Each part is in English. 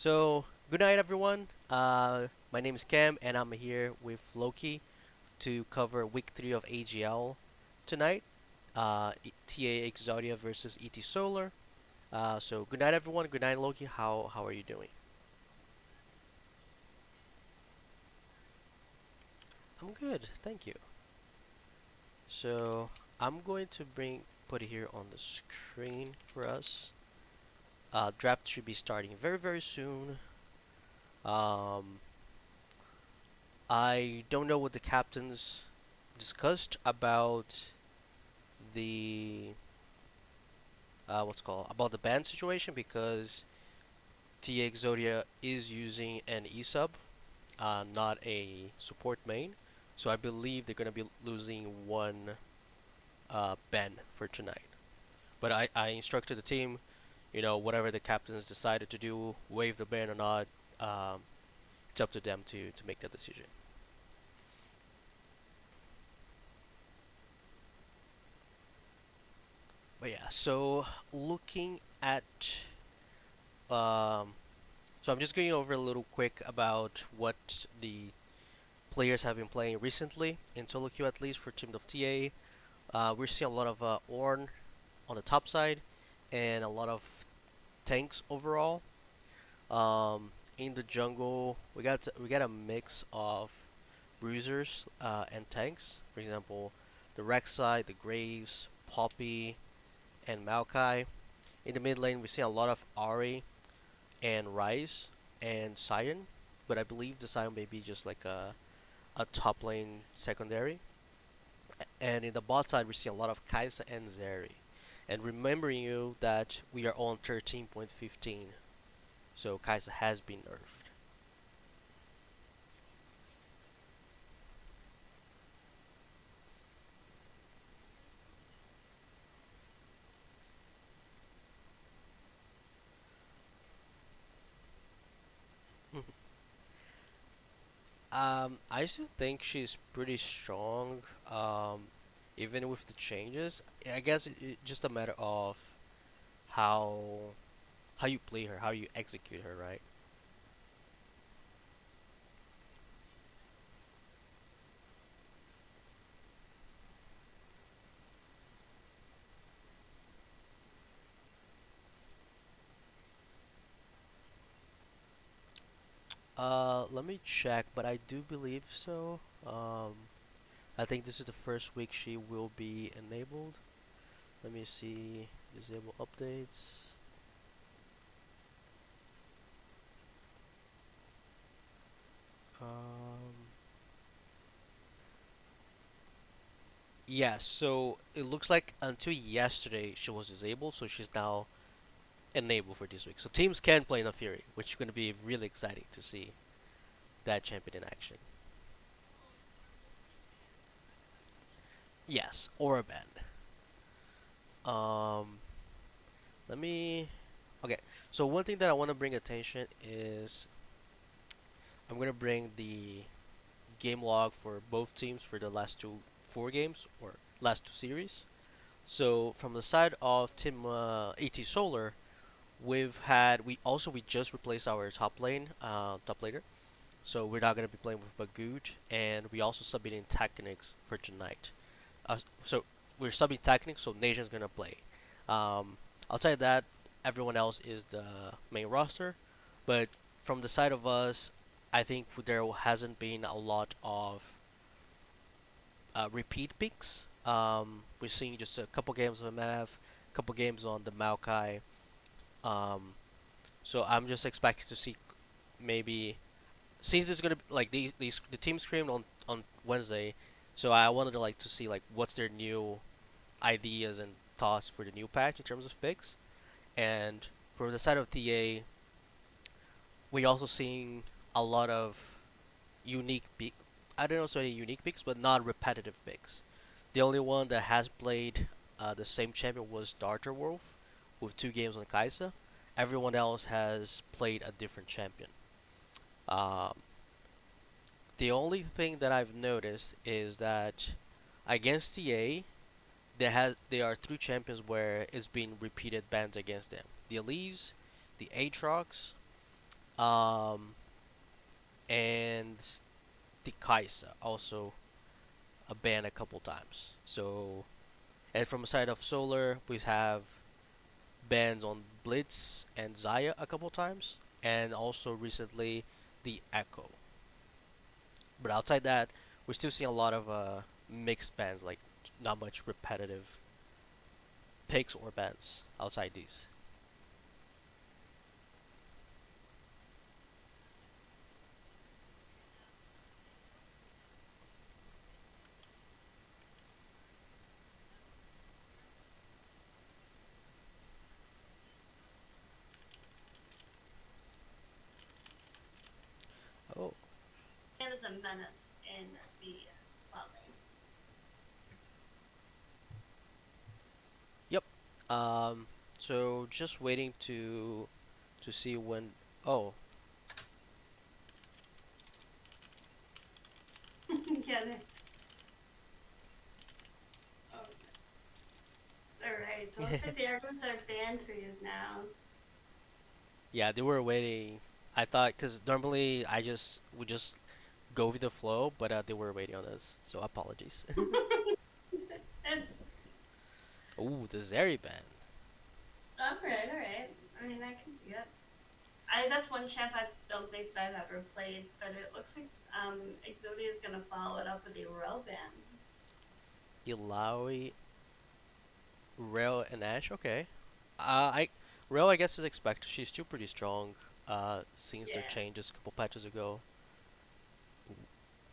So, good night, everyone. My name is Cam, and I'm here with Loki to cover week 3 of AGL tonight. TAE Exodia versus ET Solar. So, good night, everyone. Good night, Loki. How are you doing? I'm good, thank you. So, I'm going to put it here on the screen for us. Draft should be starting very soon. Um, I don't know what the captains discussed about the what's called about the ban situation because TA Exodia is using an eSub, not a support main. So I believe they're gonna be losing one ban for tonight. But I instructed the team, whatever the captains decided to do, waive the ban or not, um, it's up to them to make that decision. But yeah, so looking at um, so I'm just going over a little quick about what the players have been playing recently in solo queue, at least for Team of TA. We're seeing a lot of Ornn on the top side and a lot of tanks overall. In the jungle, we got a mix of bruisers and tanks. For example, the Rek'Sai, the Graves, Poppy, and Maokai. In the mid lane, we see a lot of Ahri and Ryze and Sion, but I believe the Sion may be just like a top lane secondary. And in the bot side, we see a lot of Kai'Sa and Zeri. And remembering you that we are on 13.15, so Kai'Sa has been nerfed. I still think she's pretty strong, even with the changes. I guess it's just a matter of how how you play her, how you execute her, right? Let me check, but I do believe so. I think this is the first week she will be enabled. Let me see. Disable updates. Um, yeah, so it looks like until yesterday she was disabled, so she's now enabled for this week. So teams can play in Fury, which is going to be really exciting to see that champion in action. Yes, or a ban. Um, let me. Okay, so one thing that I want to bring attention is I'm going to bring the game log for both teams for the last two four games or last two series. So from the side of Team AT Solar, we just replaced our top laner. So we're not gonna be playing with Bagut, and we also submitting Technics for tonight. So we're subbing Technics, so Nation's gonna play. Um, Outside that, everyone else is the main roster, but from the side of us, I think there hasn't been a lot of repeat picks. We're seeing just a couple games of MF, a couple games on the Maokai. Um, so I'm just expecting to see maybe since it's gonna be like the team screamed on Wednesday, so I wanted to like to see like what's their new ideas and thoughts for the new patch in terms of picks. And from the side of TA, we also seeing a lot of unique pick. I don't know so many unique picks, but not repetitive picks. The only one that has played the same champion was Darter Wolf with two games on Kai'Sa. Everyone else has played a different champion. Um, the only thing that I've noticed is that against CA, there are three champions where it's been repeated bans against them: the Elise, the Aatrox, Um, and the Kaisa also banned a couple times. So, and from the side of Solar, we have bans on Blitz and Zaya a couple times, and also recently the Echo. But outside that, we're still seeing a lot of mixed bans, like not much repetitive picks or bans outside these. Oh, And is a menace in the bot lane. yep. Um, so just waiting to see when. Oh, Yeah. Oh, all right. So it looks like the airboats are banned for you now. yeah, they were waiting. I thought because normally I just would just go with the flow, but they were waiting on us. So apologies. And Ooh, the Zeri ban. all right, all right. I mean, I can see it. I That's one champ I don't think that I've ever played, but it looks like Exodia is gonna follow it up with a row ban. Ilaoi, Rail, and Ash. Okay. I Rail I guess is expected. She's still pretty strong. Since their Yeah. changes a couple patches ago.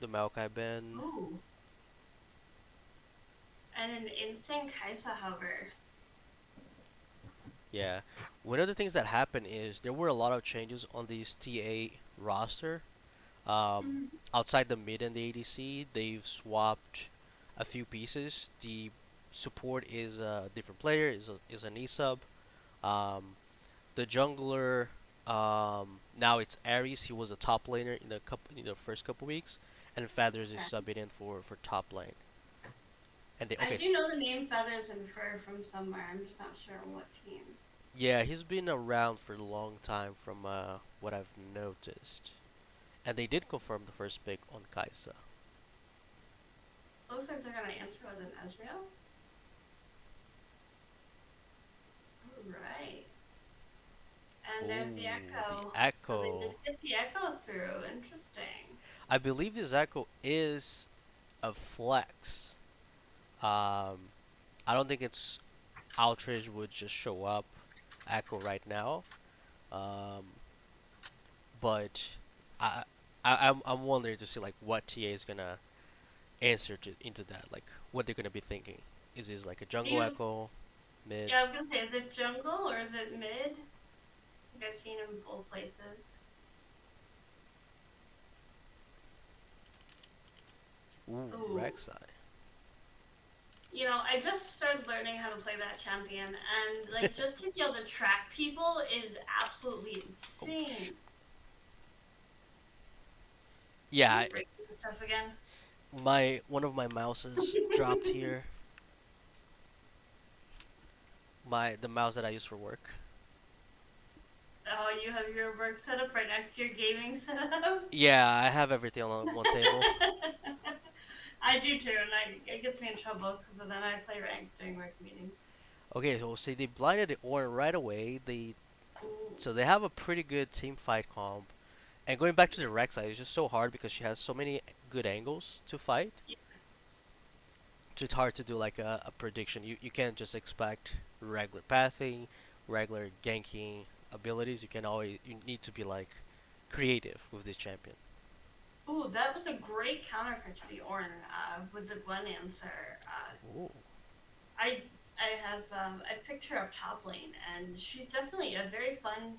The Maokai ban. Ooh. And an instant Kaisa hover. Yeah. One of the things that happened is there were a lot of changes on this TA roster. Um, Mhm. Outside the mid and the ADC, they've swapped a few pieces. The support is a different player, is an E-sub. Um, the jungler, now it's Ares. He was a top laner in the first couple weeks, and Feathers is Okay. subbing in for top lane. And they I okay, do know the name Feathers and Fur from somewhere. I'm just not sure on what team. yeah, he's been around for a long time from what I've noticed. And they did confirm the first pick on Kaisa. Looks like they're gonna answer with an Ezreal. All right. And there's the Oh, the Echo. So they did Echo. get the Echo through. Interesting. I believe this Echo is a flex. Um, I don't think it's Outrage would just show up Echo right now. Um, but I, I'm wondering to see like what TA is gonna answer to into that. Like what they're gonna be thinking. Is this like a jungle You, Echo, mid? yeah, I was gonna say, is it jungle or is it mid? I think I've seen him in both places. Ooh, Ooh. Rek'Sai. I just started learning how to play that champion, and like just to be able to track people is absolutely Oh, insane. Are yeah, you breaking this stuff again? my one of my mouses dropped here. The mouse that I use for work. Oh, you have your work setup right next to your gaming setup? Yeah, I have everything on one table. I do too, and it gets me in trouble because then I play ranked during work meetings. Okay, so see they blinded the Ornn right away. Ooh. So they have a pretty good team fight comp. And going back to the Rek'Sai, it's just so hard because she has so many good angles to fight. Yeah. So it's hard to do like a prediction. You can't just expect regular pathing, regular ganking abilities. You need to be like creative with this champion. Ooh, that was a great counter pitch to the Ornn with the Gwen answer. Ooh. I I have I picked her up top lane, and she's definitely a very fun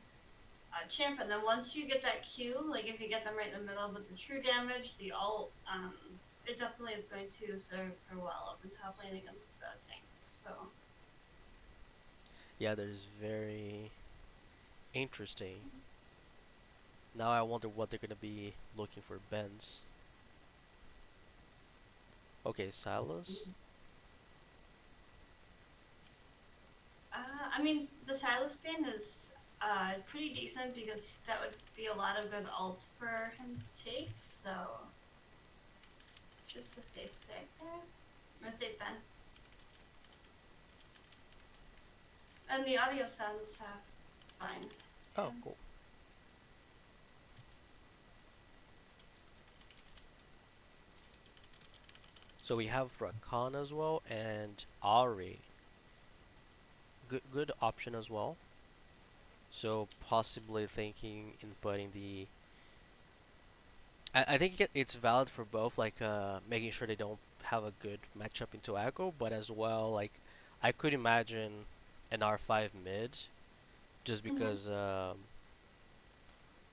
champ. And then once you get that Q, like if you get them right in the middle with the true damage, the ult, it definitely is going to serve her well up in top lane against tanks. So Yeah, that is very interesting. Now I wonder what they're gonna be looking for Benz. Okay, Silas. I mean, the Silas ban is pretty decent because that would be a lot of good ults for him to take. So just a safe pick there, a safe bet. And the audio sounds fine. Oh, Too. cool. So we have Rakan as well and Ari. Good option as well. So possibly thinking in putting the. I think it's valid for both, like making sure they don't have a good matchup into Echo, but as well, like I could imagine an R5 mid just Mm-hmm. because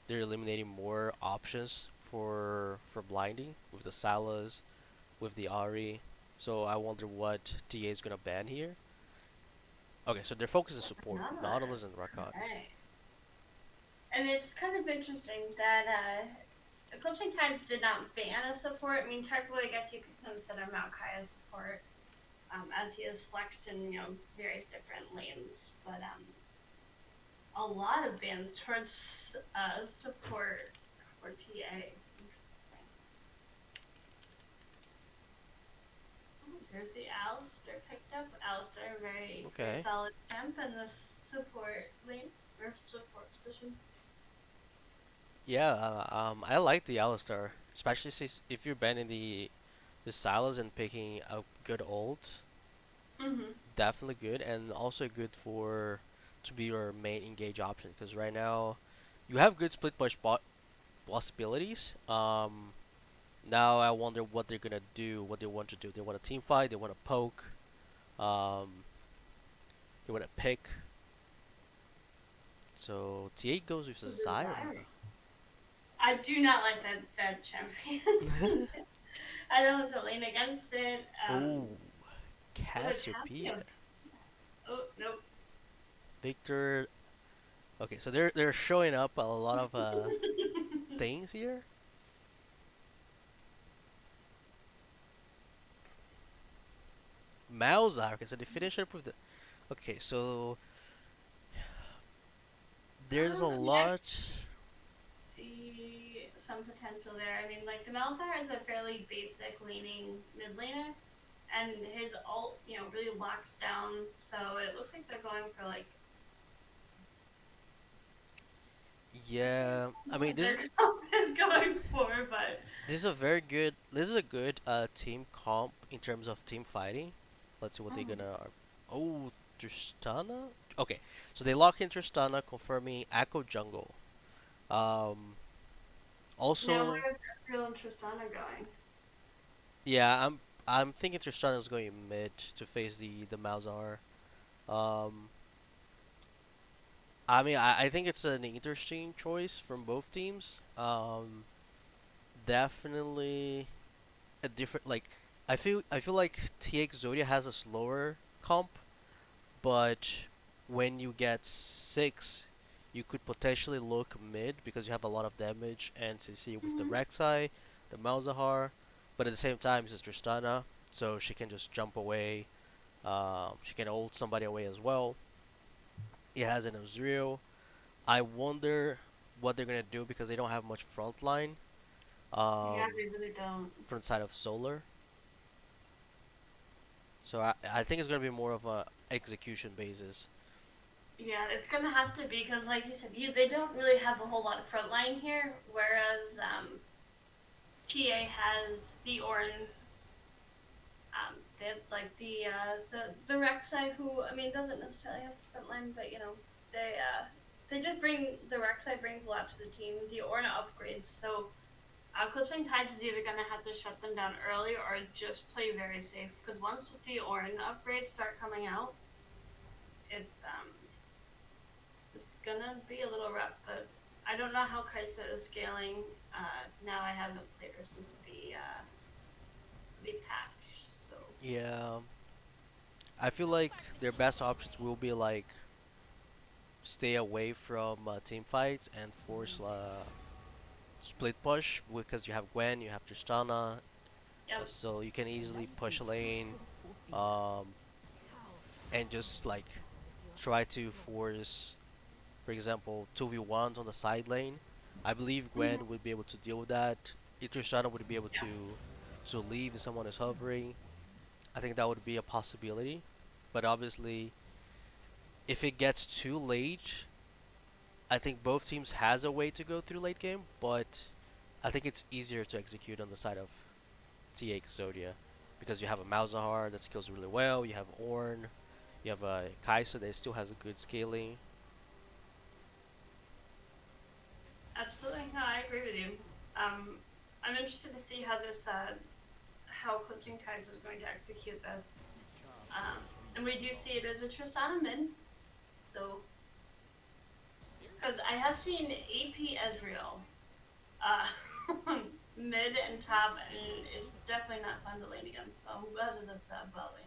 they're eliminating more options for blinding with the Salas, with the Ari. So I wonder what TA is gonna ban here. Okay, so their focus is support, Another. Nautilus and Rakan. Right. And it's kind of interesting that Eclipsing Tides did not ban a support. I mean, technically, I guess you could consider Maokai a support, as he is flexed in various different lanes. But a lot of bans towards support for TA. Interesting. Oh, there's the Alistair picked up. Alistair, very Okay. solid champ in the support lane or support position. Yeah, I like the Alistar, especially since if you're banning the Silas and picking a good ult, Mm-hmm. definitely good, and also good for to be your main engage option. Because right now, you have good split push possibilities. Now I wonder what they're gonna do, what they want to do. They want a team fight, they want to poke, um, they want to pick. So T8 goes with Zyra. Desire. I do not like that champion. I don't have to lean against it. Oh, Oh, the Cassiopeia. Casio. Oh nope. Victor. Okay, so they're showing up a lot of things here. Malzahar. Okay, so they finish up with the. Okay, so there's a I mean, I lot. see some potential there. I mean, like Demelzar is a fairly basic leaning mid laner, and his ult, really locks down. So it looks like they're going for like I can't Yeah, I remember mean what their comp is going for, but this is a very good. This is a good team comp in terms of team fighting. Let's see what they're mm, gonna. Oh, Tristana. Okay, so they lock in Tristana, confirming Echo Jungle. Um, now also, where's Ezreal and Tristana going? yeah, I'm thinking Tristana's going mid to face the Malzahar. Um, I mean, I think it's an interesting choice from both teams. Definitely a different like. I feel like TX Zodia has a slower comp, but when you get six, you could potentially look mid because you have a lot of damage and CC with the Mm-hmm. Rek'Sai, the Malzahar, but at the same time, it's Tristana, so she can just jump away. She can ult somebody away as well. It has an Ezreal. I wonder what they're gonna do because they don't have much front line Yeah, um, they really don't. front side of Solar. So I think it's gonna be more of a execution basis. Yeah, it's gonna have to be because, like you said, they don't really have a whole lot of front line here. Whereas TA has the Ornn, they have like the Rek'Sai, who I mean doesn't necessarily have the front line, but they just bring the Rek'Sai brings a lot to the team. The Ornn upgrades, so Eclipsing Tides is either gonna have to shut them down early or just play very safe. Because once the Ornn upgrades start coming out, it's it's gonna be a little rough, but I don't know how Kaisa is scaling. Now I haven't played her since the patch, so Yeah, I feel like their best options will be like stay away from team fights and force split push because you have Gwen, you have Tristana, yep. so you can easily push a lane um, and just like try to force. For example, 2v1s on the side lane. I believe Mm-hmm. Gwen would be able to deal with that. Itrishana would be able Yeah, to leave if someone is hovering. I think that would be a possibility. But obviously, if it gets too late, I think both teams has a way to go through late game, but I think it's easier to execute on the side of TA Exodia because you have a Malzahar that skills really well, you have Ornn, you have a Kai'Sa that still has a good scaling. absolutely. No, I agree with you. Um, I'm interested to see how this how Clipping Tides is going to execute this. And we do see it as a Tristana mid, so because I have seen AP Ezreal uh, mid and top, and it's definitely not fun to lane against. So I'm glad that it's bot lane.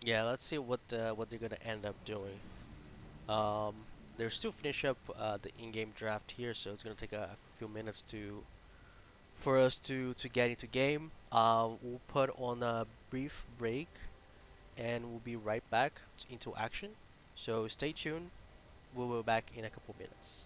Yeah, let's see what they're gonna end up doing. They're still finish up the in-game draft here, so it's gonna take a few minutes to for us to get into game. We'll put on a brief break, and we'll be right back into action. So stay tuned. We'll be back in a couple minutes.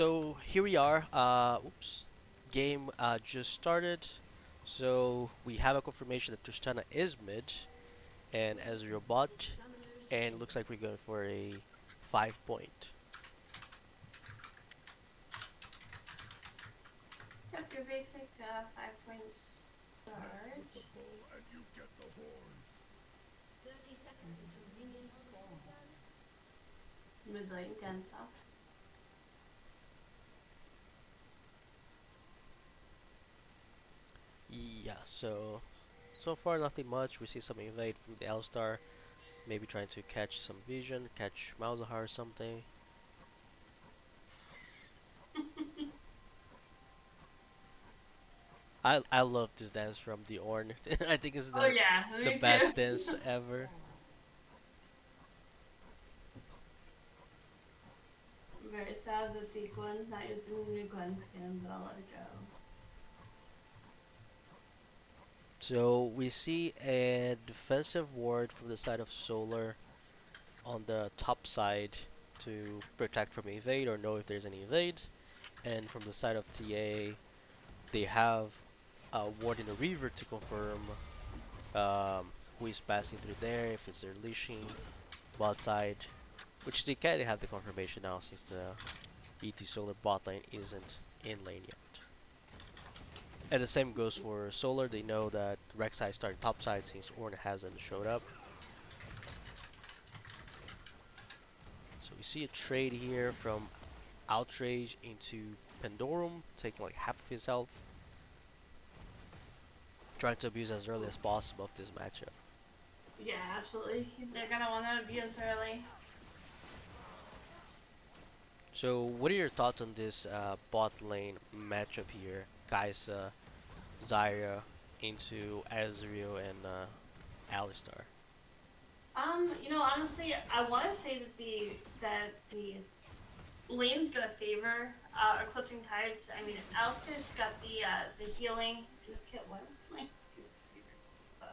So here we are. Oops. Game just started. So we have a confirmation that Tristana is mid and Ezreal bot, and it looks like we're going for a 5 point. Yep, your basic 5 points start. Mid lane dance off. Yeah. So far nothing much. We see some invade from the L-Star, maybe trying to catch some vision, catch Malzahar or something. I love this dance from the Ornn. I think it's Oh the yeah, the me too. best dance ever. Very sad that the Gwen's not using the new Gwen skin, but I'll let it go. So we see a defensive ward from the side of Solar on the top side to protect from evade or know if there's any evade. And from the side of TA, they have a ward in the river to confirm who is passing through there, if it's their leashing, bot side, which they kind of have the confirmation now since the ET Solar bot lane isn't in lane yet. And the same goes for Solar, they know that Rek'Sai starting top side since Ornn hasn't showed up. So we see a trade here from Outrage into Pandorum, taking like half of his health, trying to abuse as early as possible of this matchup. Yeah, absolutely. They're gonna want to abuse early. So, what are your thoughts on this bot lane matchup here? Kai'Sa, Zyra into Ezreal and Alistar. Honestly, I want to say that the lane's gonna favor Eclipsing Tides. I mean, Alistair's got the healing in his kit. What is my uh,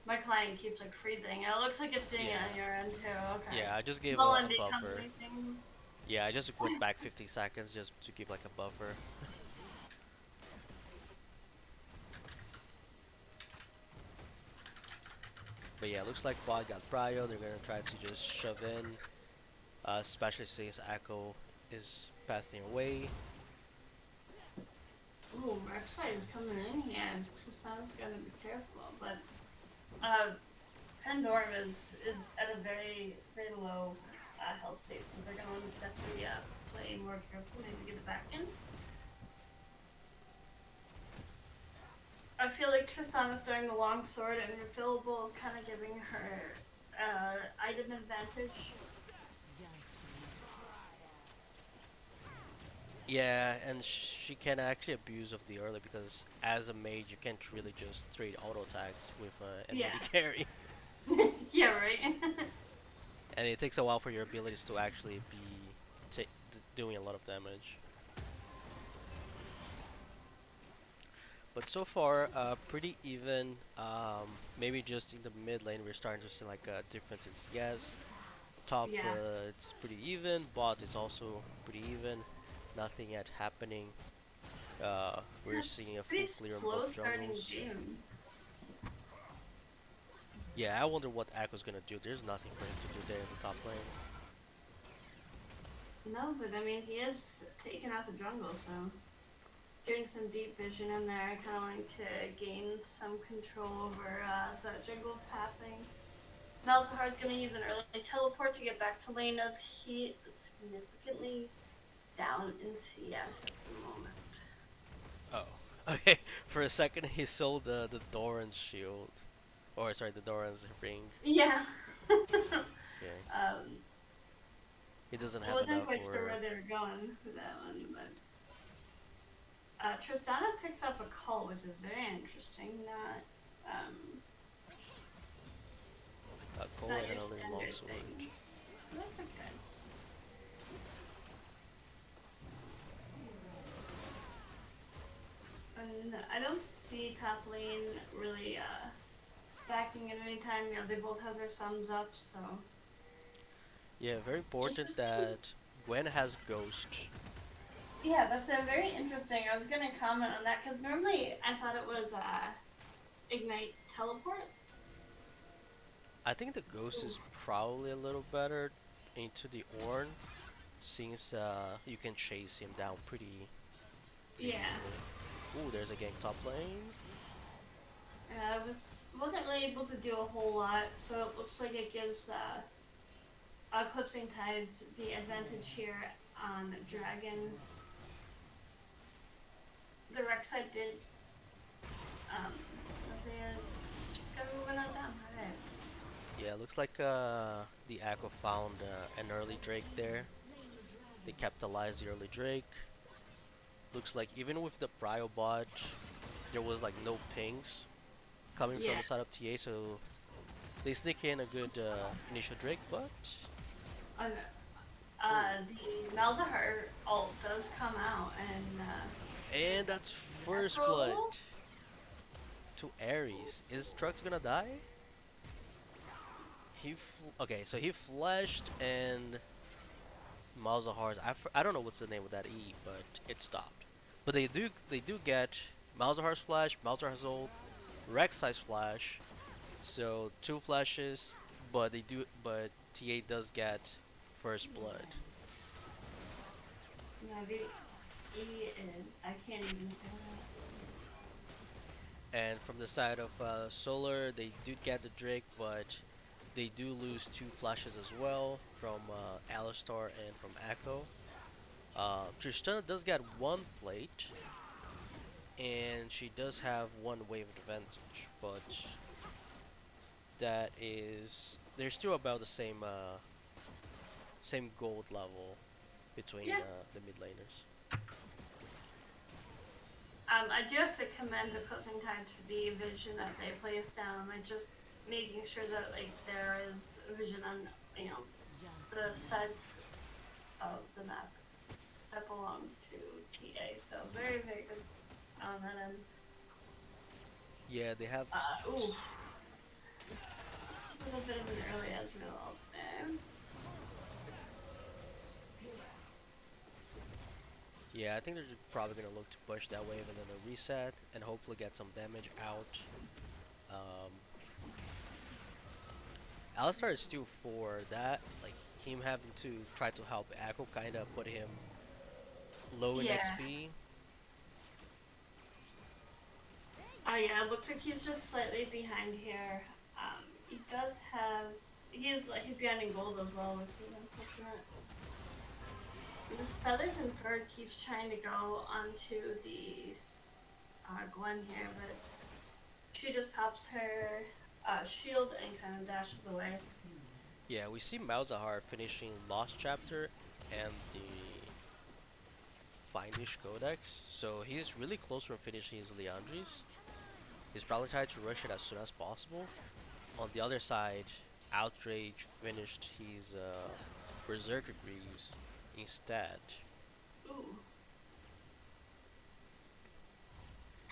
my client keeps like freezing. It looks like it's doing it Yeah, on your end too. Okay. yeah. I just gave a Mullenby buffer. company things. Yeah, I just went back 50 seconds just to give like a buffer. But yeah, looks like bot got prio. They're gonna try to just shove in, especially since Echo is pathing away. Ooh, Rek'Sai is coming in here. Tristan's gotta be careful, but uh, Pandorum is at a very low health state, so they're gonna want to definitely play more careful, maybe get it back in. I feel like Tristan is throwing the long sword, and refillable is kind of giving her item advantage. Yeah, and she can actually abuse of the early because as a mage you can't really just trade auto attacks with an Yeah, AD carry, yeah, right. and it takes a while for your abilities to actually be doing a lot of damage. But so far, pretty even. Maybe just in the mid lane we're starting to see like a difference in CS. Top, Yeah, it's pretty even. Bot is also pretty even. Nothing yet happening. We're it's seeing a pretty full clear on slow both starting jungles. game. Yeah, I wonder what Echo's gonna do. There's nothing for him to do there in the top lane. No, but I mean he is taking out the jungle, so getting some deep vision in there, kind of wanting to gain some control over the jungle pathing. Malzahar's going to use an early teleport to get back to lane as he is significantly down in CS at the moment. Oh, okay. For a second, he sold the Doran's shield, or sorry, the Doran's ring. Yeah. Okay, um, he doesn't I have wasn't enough quite sure for. where they were going for that one, but Tristana picks up a call, which is very interesting. Cole Not and your another standard longsword. thing. That's okay. And I don't see top lane really backing at any time. They both have their sums up, so Yeah, very important interesting. that Gwen has Ghost. Yeah, that's a very interesting. I was gonna comment on that because normally I thought it was ignite teleport. I think the Ghost Ooh. is probably a little better into the Ornn, since you can chase him down pretty Yeah, easily. Ooh, there's a gank top lane. wasn't really able to do a whole lot, so it looks like it gives Eclipsing Tides the advantage here on Dragon. The Rek'Sai did they just got moving on down. Alright. Yeah, looks like the Echo found an early Drake there. They capitalized the early Drake. Looks like even with the Prio bot, there was like no pings coming from Yeah. the side of TA, so they sneak in a good initial Drake, but On ooh, the Malzahar ult does come out and and that's first blood Necro. to Ares. Is Trux gonna die? Okay, so he flashed and Malzahar's. I don't know what's the name of that E, but it stopped. But they do get Malzahar's flash, Malzahar's ult, Rek'Sai's flash. So two flashes, but TA does get first blood. Yeah, the E is I can't even say And from the side of Solar, they do get the Drake, but they do lose two flashes as well from Alistar and from Echo. Tristana does get one plate, and she does have one wave advantage, but that is they're still about the same gold level that. between Yeah. the mid laners. I do have to commend the Closing Times for the vision that they placed down, like just making sure that like there is vision on you know the sets of the map that belong to TA. So very good on that end. Yeah, they have. Ooh, a little bit of an early Ezreal ult there. Yeah, I think they're probably gonna look to push that wave and then a reset and hopefully get some damage out. Um, Alistar is still for that, like him having to try to help Echo kind of put him low in Yeah. XP. Oh yeah, it looks like he's just slightly behind here. He does have he's behind in gold as well, which is unfortunate. This Feathers and Bird keeps trying to go onto the Gwen here, but she just pops her shield and kind of dashes away. Yeah, we see Malzahar finishing Lost Chapter and the Findish Codex, so he's really close from finishing his Liandry's. He's probably trying to rush it as soon as possible. On the other side, Outrage finished his Berserker Greaves instead. Ooh.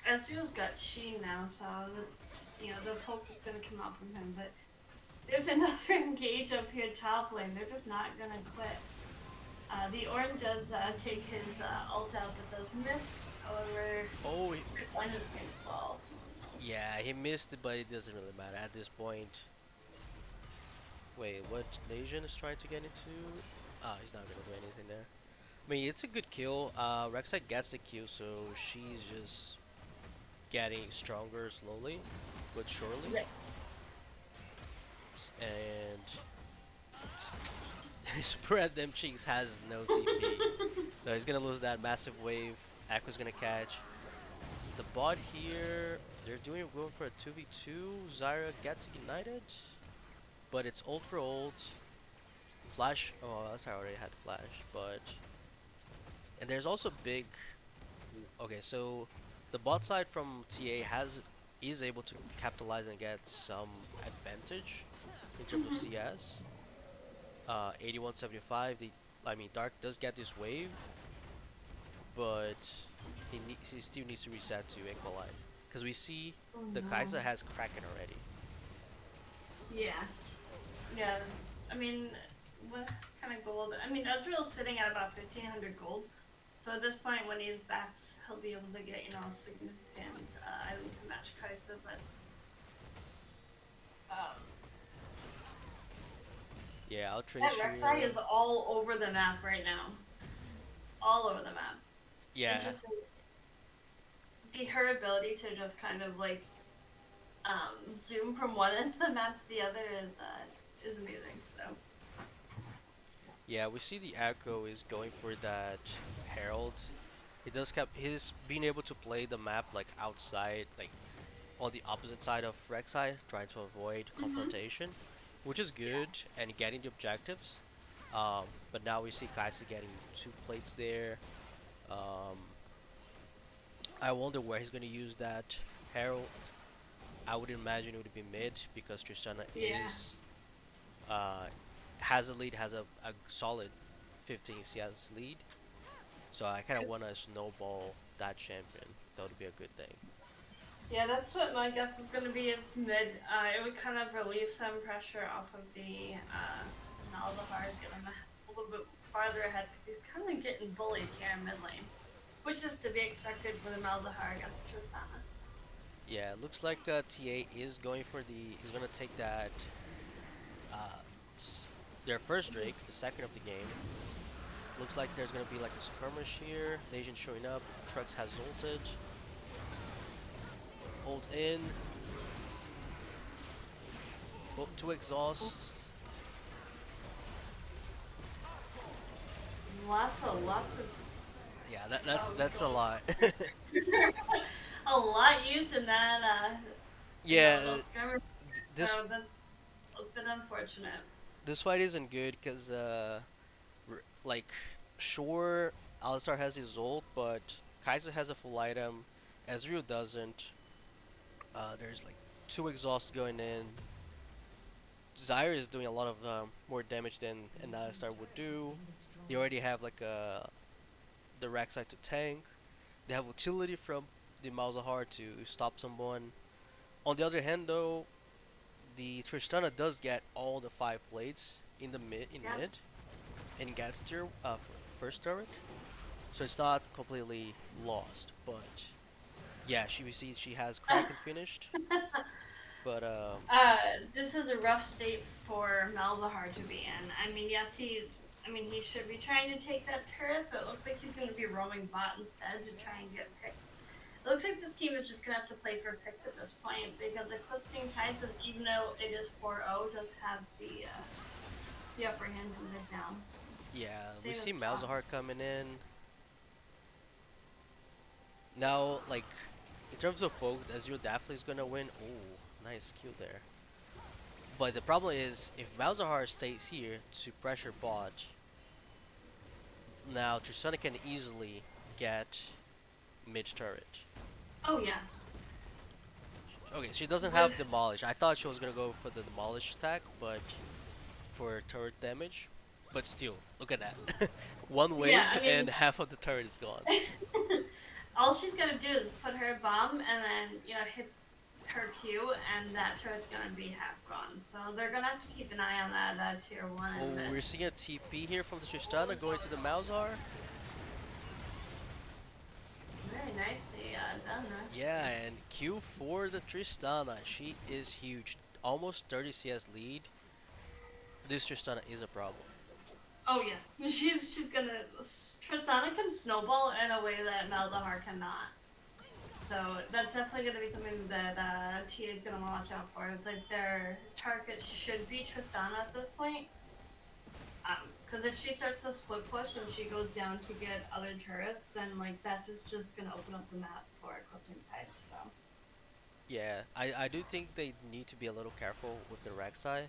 Ezreal's got Sheen now, so the hope is gonna come out from him, but there's another engage up here top lane. They're just not gonna quit. The Ornn does take his ult out, but does miss. However, Oh, line is going to fall. yeah, he missed it, but it doesn't really matter at this point. Wait, what Legion is trying to get into? Ah, he's not gonna do anything there. I mean, it's a good kill. Rek'Sai gets the kill, so she's just getting stronger slowly, but surely. Right. And spread them cheeks has no TP, so he's gonna lose that massive wave. Echo's gonna catch the bot here. They're going for a 2v2. Zyra gets ignited, but it's ult for ult. Flash. Oh, that's I already had flash, but and there's also big. Okay, so the bot side from TA is able to capitalize and get some advantage in terms of Mm-hmm. CS. 8175. I mean, Dark does get this wave, but he still needs to reset to equalize because we see Oh the no. Kai'Sa has Kraken already. Yeah. Yeah. I mean, what kind kind of gold. I mean, Ezreal's sitting at about 1,500 gold. So at this point, when he's back, he'll be able to get, a significant item to match Kaisa. But um, Yeah, I'll that trace Rek'Sai here. is all over the map right now. All over the map. It's Yeah, just her ability to just kind of like zoom from one end of the map to the other is amazing. So yeah, we see the Echo is going for that Herald. He's being able to play the map like outside, like on the opposite side of Rek'Sai, trying to avoid confrontation, which is yeah, good and getting the objectives. But now we see Kai'Sa getting two plates there. Um, I wonder where he's gonna use that Herald. I would imagine it would be mid because Tristana yeah. is uh has a lead, has a solid 15 CS lead. So I kind of want to snowball that champion. That would be a good thing. Yeah, that's what my guess is going to be. It's mid. It would kind of relieve some pressure off of the Malzahar, get him a little bit farther ahead because he's kind of getting bullied here in mid lane, which is to be expected with a Malzahar against Tristana. Yeah, looks like TA is going for the. Is gonna take that. Uh, s- their first Drake, the second of the game. Looks like there's gonna be like a skirmish here. Legion showing up. Trux has ulted. Ult in. Both two exhausts. Lots of Yeah, that's a gold. lot. A lot used in that, Yeah, those skirmishes. this So that's a bit unfortunate. this fight isn't good because like sure Alistar has his ult, but Kaiser has a full item. Ezreal doesn't. There's like two exhausts going in. Zyre is doing a lot of more damage than an Alistar would do. They already have like the Rek'Sai to tank. They have utility from the Malzahar to stop someone. On the other hand, though, the Tristana does get all the five plates in the Yeah. mid and gets to first turret, so it's not completely lost. But yeah, we see she has Kraken finished, but This is a rough state for Malzahar to be in. I mean, yes, he should be trying to take that turret, but it looks like he's going to be roaming bot instead to try and get picks. It looks like this team is just going to have to play for picks at this point because Eclipsing Tides, even though it is 4-0, does have the upper hand in mid now. yeah, we Same as see top. Malzahar coming in now. Like in terms of poke, Ezreal definitely is gonna win. Oh, nice kill there. But the problem is if Malzahar stays here to pressure bot, now Tristana can easily get mid turret. Oh, yeah. Okay, she doesn't With, have demolish. I thought she was gonna go for the demolish attack, but for turret damage. But still, look at that. One yeah, wave I and mean, half of the turret is gone. all she's got to do is put her bomb and then, hit her Q, and that turret's gonna be half gone. So they're gonna have to keep an eye on that tier one Oh, and mid. we're seeing a TP here from the Tristana going to the Malzahar. Very nicely done, Yeah, actually. and Q for the Tristana. She is huge. Almost 30 CS lead. This Tristana is a problem. Oh yeah, she's gonna. Tristana can snowball in a way that Maldahar cannot. So that's definitely gonna be something that TA is gonna watch out for. It's like their target should be Tristana at this point. Because if she starts a split push and she goes down to get other turrets, then like that is just gonna open up the map for Eclipsing Tides. So. Yeah, I do think they need to be a little careful with the Rek'Sai.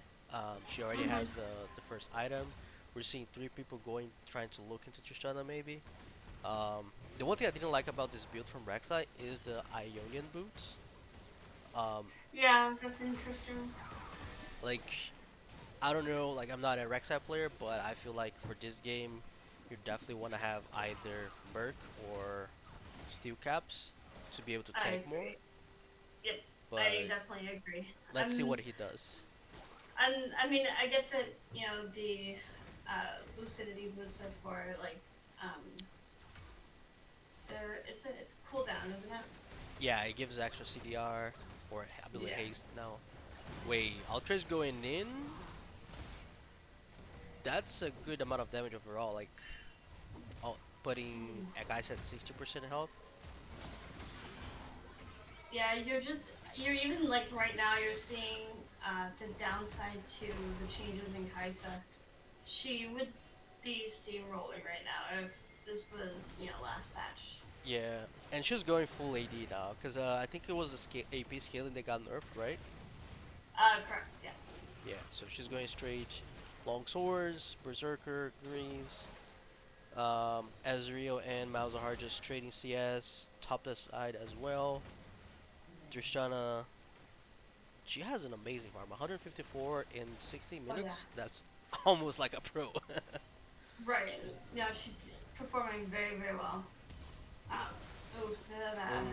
She already Mm-hmm. has the first item. We're seeing three people going trying to look into Tristana maybe. The one thing I didn't like about this build from Rek'Sai is the Ionian boots. Um, Yeah, that's interesting. like I don't know, like I'm not a Rek'Sai player, but I feel like for this game, you definitely want to have either Merc or Steel Caps to be able to I tank more. agree. Yep, I But definitely agree. let's see what he does. And I mean, I get that the lucidity boots are for like um, it's cooldown, isn't it? Yeah, it gives extra CDR or ability Yeah. haste now. Wait, Ultra's going in? That's a good amount of damage overall. Like, putting a guy's at 60% health. Yeah, you're even like right now you're seeing the downside to the changes in Kaisa. She would be steamrolling right now if this was last patch. Yeah, and she's going full AD now, because I think it was the AP scaling that got nerfed, right? Correct. Yes. Yeah, so she's going straight long swords, berserker, greaves, Ezreal and Malzahar just trading CS, top side as well. Tristana, she has an amazing farm, 154 in 60 Oh yeah. minutes. That's almost like a pro. Right. Yeah, she's performing very very well. Um, oh, so bad.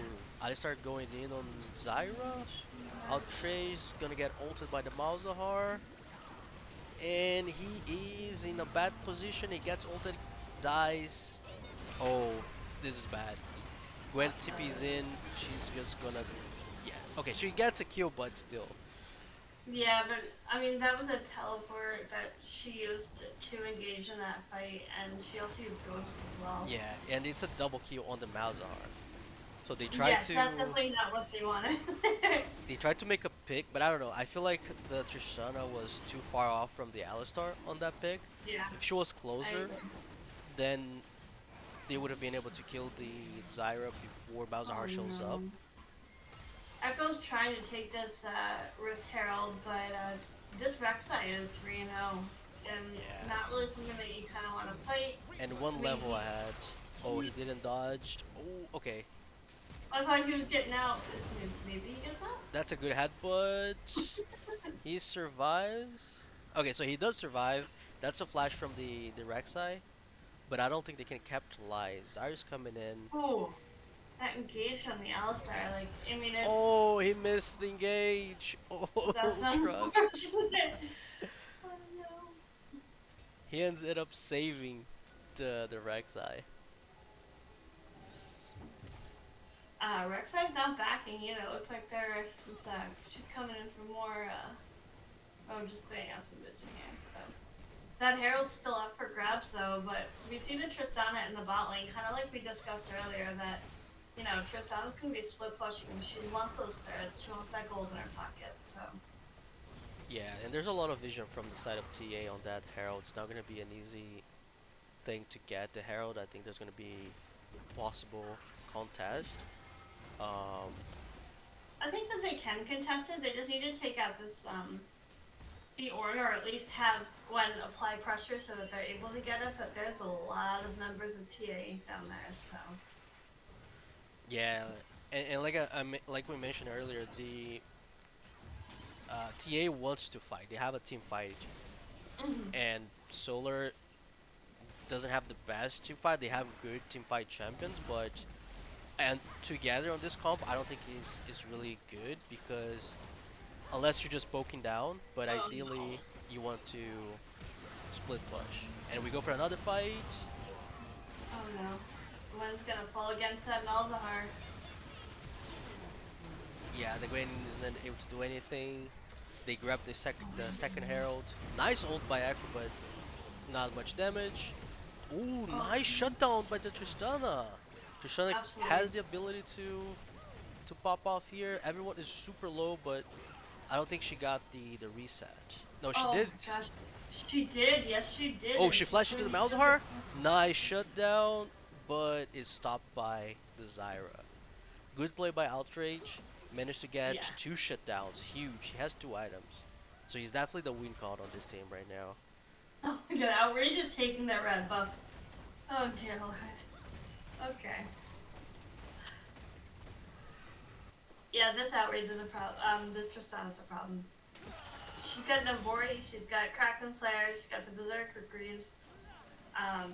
I start going in on Zyra. Outrage's gonna get ulted by the Malzahar. And he is in a bad position. He gets ulted, dies. Oh, this is bad. Gwen TP's in. She's just gonna. Yeah. Okay, she gets a kill, but still. Yeah, but I mean that was a teleport that she used to engage in that fight, and she also used Ghost as well. Yeah, and it's a double kill on the Malzahar. So Yes, that's definitely not what they wanted. they tried to make a pick, but I don't know. I feel like the Tristana was too far off from the Alistar on that pick. Yeah, If she was I closer, agree. then they would have been able to kill the Zyra before Oh Malzahar shows up. no. Echo's trying to take this Rift Herald, but this Rek'Sai is 3-0. And Yeah. not really something that you kind of want to fight. And I one mean, level ahead. Oh, he didn't dodge. Oh, okay. I thought he was getting out. Maybe he gets out? That's a good headbutt. He survives. Okay, so he does survive. That's a flash from the Rek'Sai, but I don't think they can capitalize. Zyra's coming in. Ooh, that engage on the Alistar, like, I mean, Oh, he missed the engage. that's Oh, truck. unfortunate. Oh no. He ends up saving the Rek'Sai. Rek'Sai's not backing, it looks like she's coming in for more, I'm just putting out some vision here, so. That Herald's still up for grabs though, but we see the Tristana in the bot lane, kind of like we discussed earlier, that, Tristana's gonna be split pushing, she wants those turrets, she wants that gold in her pocket, so. Yeah, and there's a lot of vision from the side of TA on that Herald. It's not going to be an easy thing to get the Herald. I think there's going to be possible contest. Um, I think that they can contest it, they just need to take out this, the order, or at least have one apply pressure so that they're able to get it, but there's a lot of members of TA down there, so. yeah, and like we mentioned earlier, the TA wants to fight. They have a team fight, Mhm. and Solar doesn't have the best team fight. They have good team fight champions, but and together on this comp, I don't think is really good because unless you're just poking down, but Oh no. ideally you want to split push. And we go for another fight. Oh no. One's gonna fall against that Malzahar. Yeah, the Gwen isn't able to do anything. They grab the second Herald. Nice ult by Echo, but not much damage. Ooh, Oh, nice shutdown by the Tristana. Tristana absolutely. has the ability to pop off here. Everyone is super low, but I don't think she got the reset. No, she Oh did. my gosh. She did, yes she did, Oh, and she she flashed into the pretty good. Malzahar. Nice shutdown, but is stopped by the Zyra. Good play by Outrage. Managed to get Yeah. two shutdowns. Huge. He has two items. So he's definitely the win con on this team right now. Oh my god, Outrage is taking that red buff. Oh dear lord. Okay. Yeah, this Outrage is a problem. This Tristana's a problem. She's got Navori, she's got Kraken Slayer, she's got the Berserker Greaves. Um,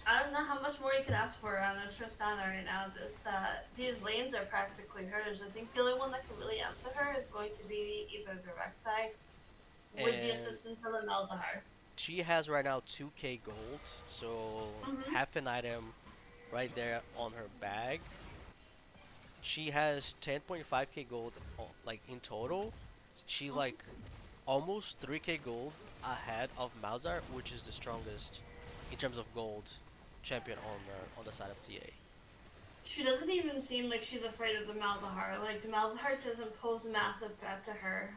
I don't know how much more you could ask for on a Tristana right now. These lanes are practically hers. I think the only one that can really answer her is going to be either the Rek'Sai with the And assistance of the Malzahar. she has right now 2k gold, so Mm-hmm. half an item right there on her bag. She has 10.5k gold like in total. She's like almost 3k gold ahead of Malzar, which is the strongest in terms of gold champion on the side of TA. She doesn't even seem like she's afraid of the Malzahar. Like, the Malzahar doesn't pose a massive threat to her.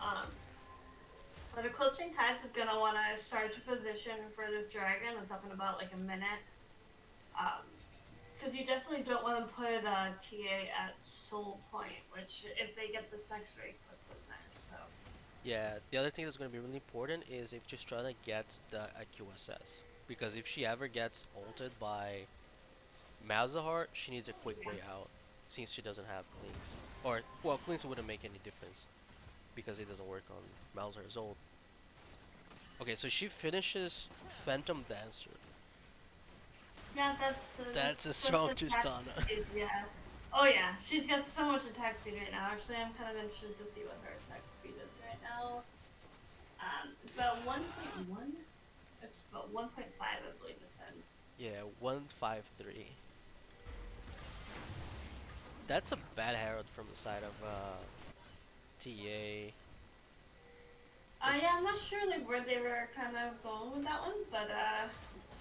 Um, but Eclipsing Tides is gonna want to start to position for this dragon. It's up in about like a minute. Because you definitely don't want to put TA at Soul Point, which if they get this next raid, puts us next. So Yeah, the other thing that's going to be really important is if just trying to get the QSS. Because if she ever gets ulted by Malzahar, she needs a quick yeah, way out since she doesn't have cleans. Or, well, cleans wouldn't make any difference because it doesn't work on Malzahar's ult. Okay, so she finishes Phantom Dancer. yeah, That's a that's strong attack Tristana. speed. Yeah. Oh yeah, she's got so much attack speed right now. Actually, I'm kind of interested to see what her attack speed is right now. It's about 1.1. It's about 1.5, I believe it said. Yeah, 153. That's a bad Herald from the side of TA. Like Yeah, I'm not sure like where they were kind of going with that one, but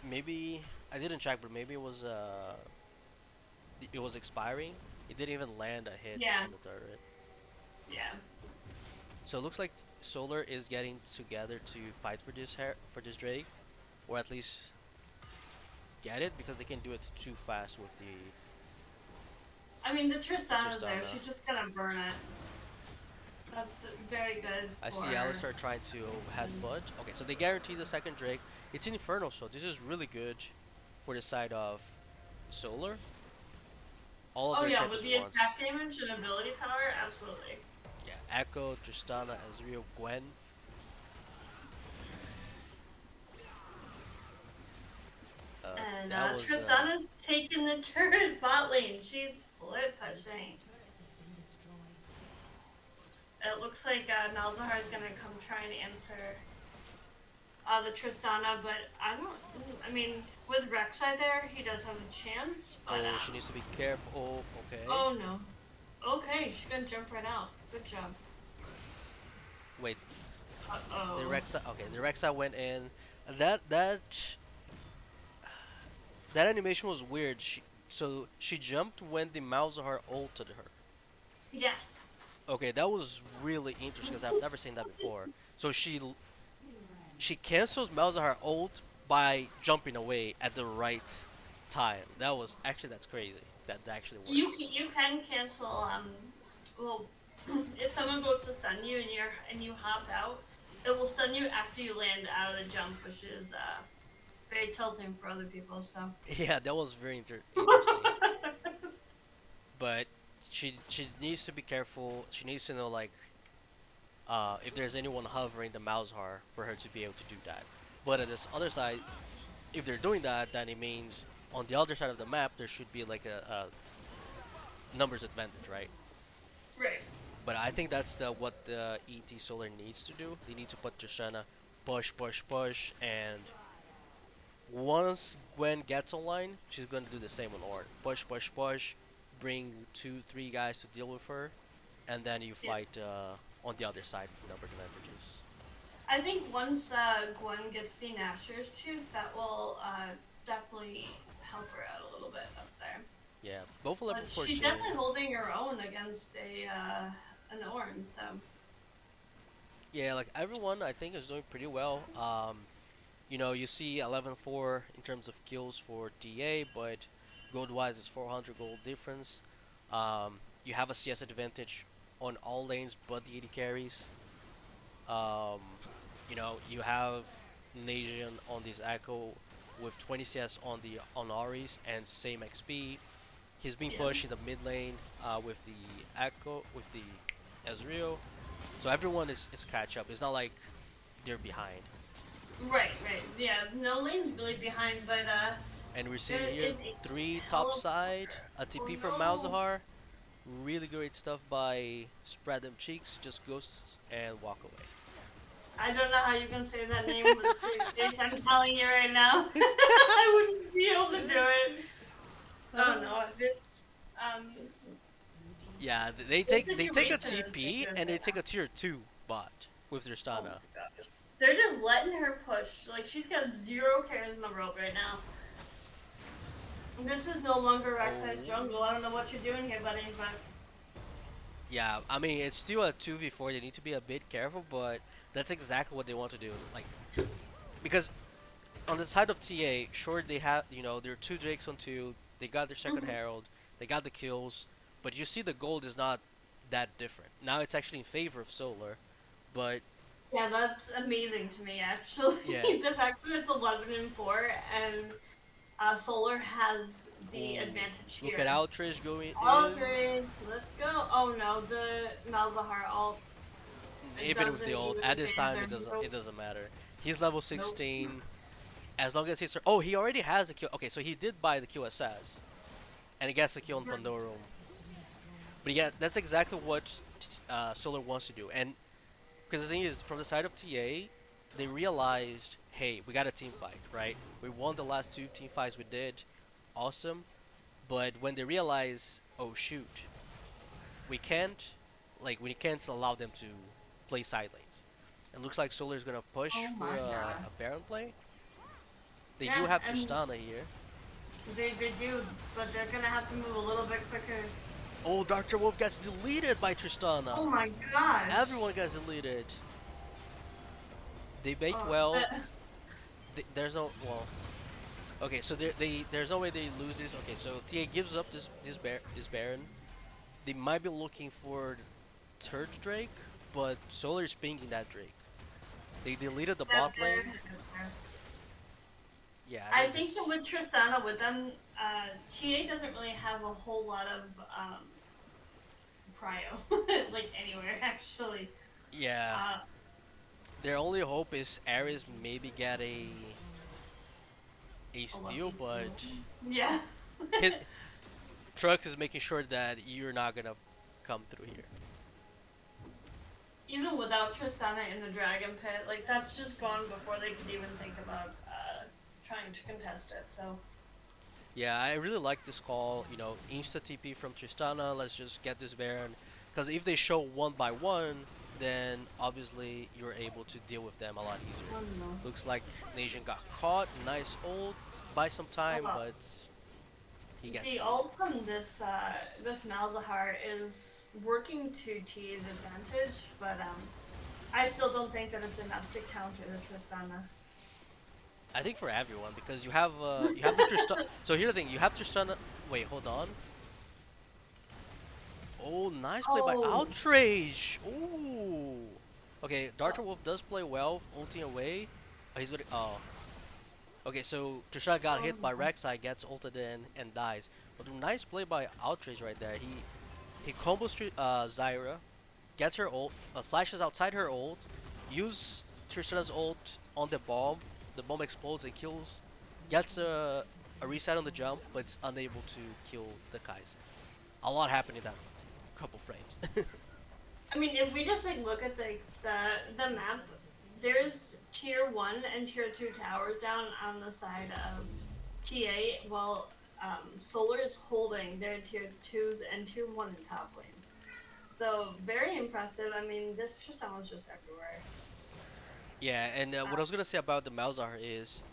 maybe I didn't check, but maybe it was expiring. It didn't even land a hit yeah, on the turret. yeah. So it looks like Solar is getting together to fight for for this Drake, or at least get it because they can do it too fast with I mean, the the Tristana's there. Tristana. She's just gonna burn it. That's very good I see for. Alistar trying to headbutt. Okay, so they guarantee the second Drake. It's Inferno, so this is really good for the side of Solar. All of Oh their yeah, with champions the once. attack damage and ability power, absolutely. Yeah, Echo, Tristana, Ezreal, Gwen. And That was Tristana's taking the turret bot lane. She's split pushing. It looks like Malzahar's gonna come try and answer the Tristana, but I don't. I mean, with Rek'Sai there, he does have a chance. But oh, she needs to be careful. Oh, okay. oh no. Okay, she's gonna jump right out. Good job. Wait, Uh the oh. Rexa. Okay, the Rexa went in. That animation was weird. So she jumped when the Malzahar ulted her. Yeah. Okay, that was really interesting because I've never seen that before. So she cancels Malzahar ult by jumping away at the right time. That's crazy. That actually works. You can cancel well if someone goes to stun you and you hop out, it will stun you after you land out of the jump, which is very tilting for other people. So Yeah, that was very interesting. But she needs to be careful. She needs to know like if there's anyone hovering the Malzahar for her to be able to do that. But on this other side, if they're doing that, then it means on the other side of the map there should be like a numbers advantage, right? right. But I think that's what the ET Solar needs to do. They need to put Trishana push, push, push, and once Gwen gets online, she's gonna do the same on Ornn. Push, push, push, bring 2, 3 guys to deal with her, and then you Yeah. fight on the other side with numbers advantages. I think once Gwen gets the Nashor's Tooth, that will definitely help her out a little bit up there. Yeah, both level But she's 14. definitely holding her own against a an Ornn. So Yeah, like everyone I think is doing pretty well. You see 11-4 in terms of kills for DA, but gold wise it's 400 gold difference. You have a CS advantage on all lanes but the AD carries. Um, you have Nasian on this Echo with 20 CS on Aries and same XP. He's being yeah. pushed in the mid lane with the Echo with the Ezreal. So everyone is catch up. It's not like they're behind. Right, right. Yeah, no lane's really behind, but And we're there seeing here is a 3 top side, teleporter. a Oh TP from no. Malzahar. Really great stuff by Spread Them Cheeks. Just goes and walk away. I don't know how you can say that name with a straight face. I'm telling you right now, I wouldn't be able to do it. Oh no, um, Yeah, this they take a situation is TP ridiculous and they right take now. a tier 2 bot with their Oh Stana. my gosh, they're just letting her push. Like she's got zero cares in the world right now. This is no longer Oh. Rek'Sai's jungle. I don't know what you're doing here, buddy, but Yeah, I mean, it's still a 2v4. They need to be a bit careful, but that's exactly what they want to do. Like, because on the side of TA, sure, they have, there are two Drakes on two. They got their second mhm. Herald. They got the kills. But you see the gold is not that different. Now it's actually in favor of Solar. But, Yeah, that's amazing to me. Actually, yeah. the fact that it's 11-4 and Solar has the Ooh. advantage Look at here. Outrage going in. Outrage, let's go. Oh no, the Malzahar ult Even with the doesn't ult, even at this phase time, her. it Nope, doesn't matter. He's level nope. 16. As long as he's... Oh, he already has the Q... Okay, so he did buy the QSS. And he gets the kill on Pandorum. But yeah, that's exactly what Solar wants to do. And because the thing is, from the side of TA, they realized, hey, we got a team fight, right? We won the last two team fights we did, awesome. But when they realize, oh shoot, we can't, we can't allow them to play side lanes. It looks like Solar is gonna push Oh for my god. a Baron play. They do Yeah, have and Tristana here. they do, but they're gonna have to move a little bit quicker. Oh, Dr. Wolf gets deleted by Tristana. Oh my gosh. Everyone gets deleted. They bait Oh, well. There's no well. Okay, so there's no way they lose this. Okay, so TA gives up this Baron. They might be looking for third Drake, but Solar is pinging that Drake. They deleted the that's bot fair. lane. That's fair. Yeah, I this think that is with Tristana, with them, TA doesn't really have a whole lot of prio, like anywhere actually. yeah. Uh, Their only hope is Ares maybe get a a steal, lucky steal. but Yeah. his Trux is making sure that you're not gonna come through here. Even without Tristana in the Dragon Pit, like that's just gone before they could even think about trying to contest it. So Yeah, I really like this call. Insta TP from Tristana. Let's just get this Baron. Because if they show one by one, then obviously you're able to deal with them a lot easier. I don't know. Looks like Nation got caught. Nice ult. Buy some time, Uh, but he gets the deleted. ult from this Malzahar is working to T's advantage, but I still don't think that it's enough to counter the Tristana. I think for everyone because you have the Tristana. So here's the thing: you have Tristana. Wait, hold on. Oh, nice play by Oh, Outrage. Ooh. Okay, Darter Wolf does play well, ulting away. Oh, he's gonna. Oh. Okay, so Trishana got oh hit by no. Rek'Sai, gets ulted in, and dies. But a nice play by Outrage right there. He combos Zyra, gets her ult, flashes outside her ult, use Trishana's ult on the bomb. The bomb explodes and kills. Gets a reset on the jump, but it's unable to kill the Kai'Sa. A lot happened in that couple frames. I mean, if we just like look at the map, there's tier one and tier two towers down on the side of TA, while Solar is holding their tier twos and tier one in top lane. So very impressive. I mean, this Tristan was just everywhere. Yeah, and what I was gonna say about the Malzahar is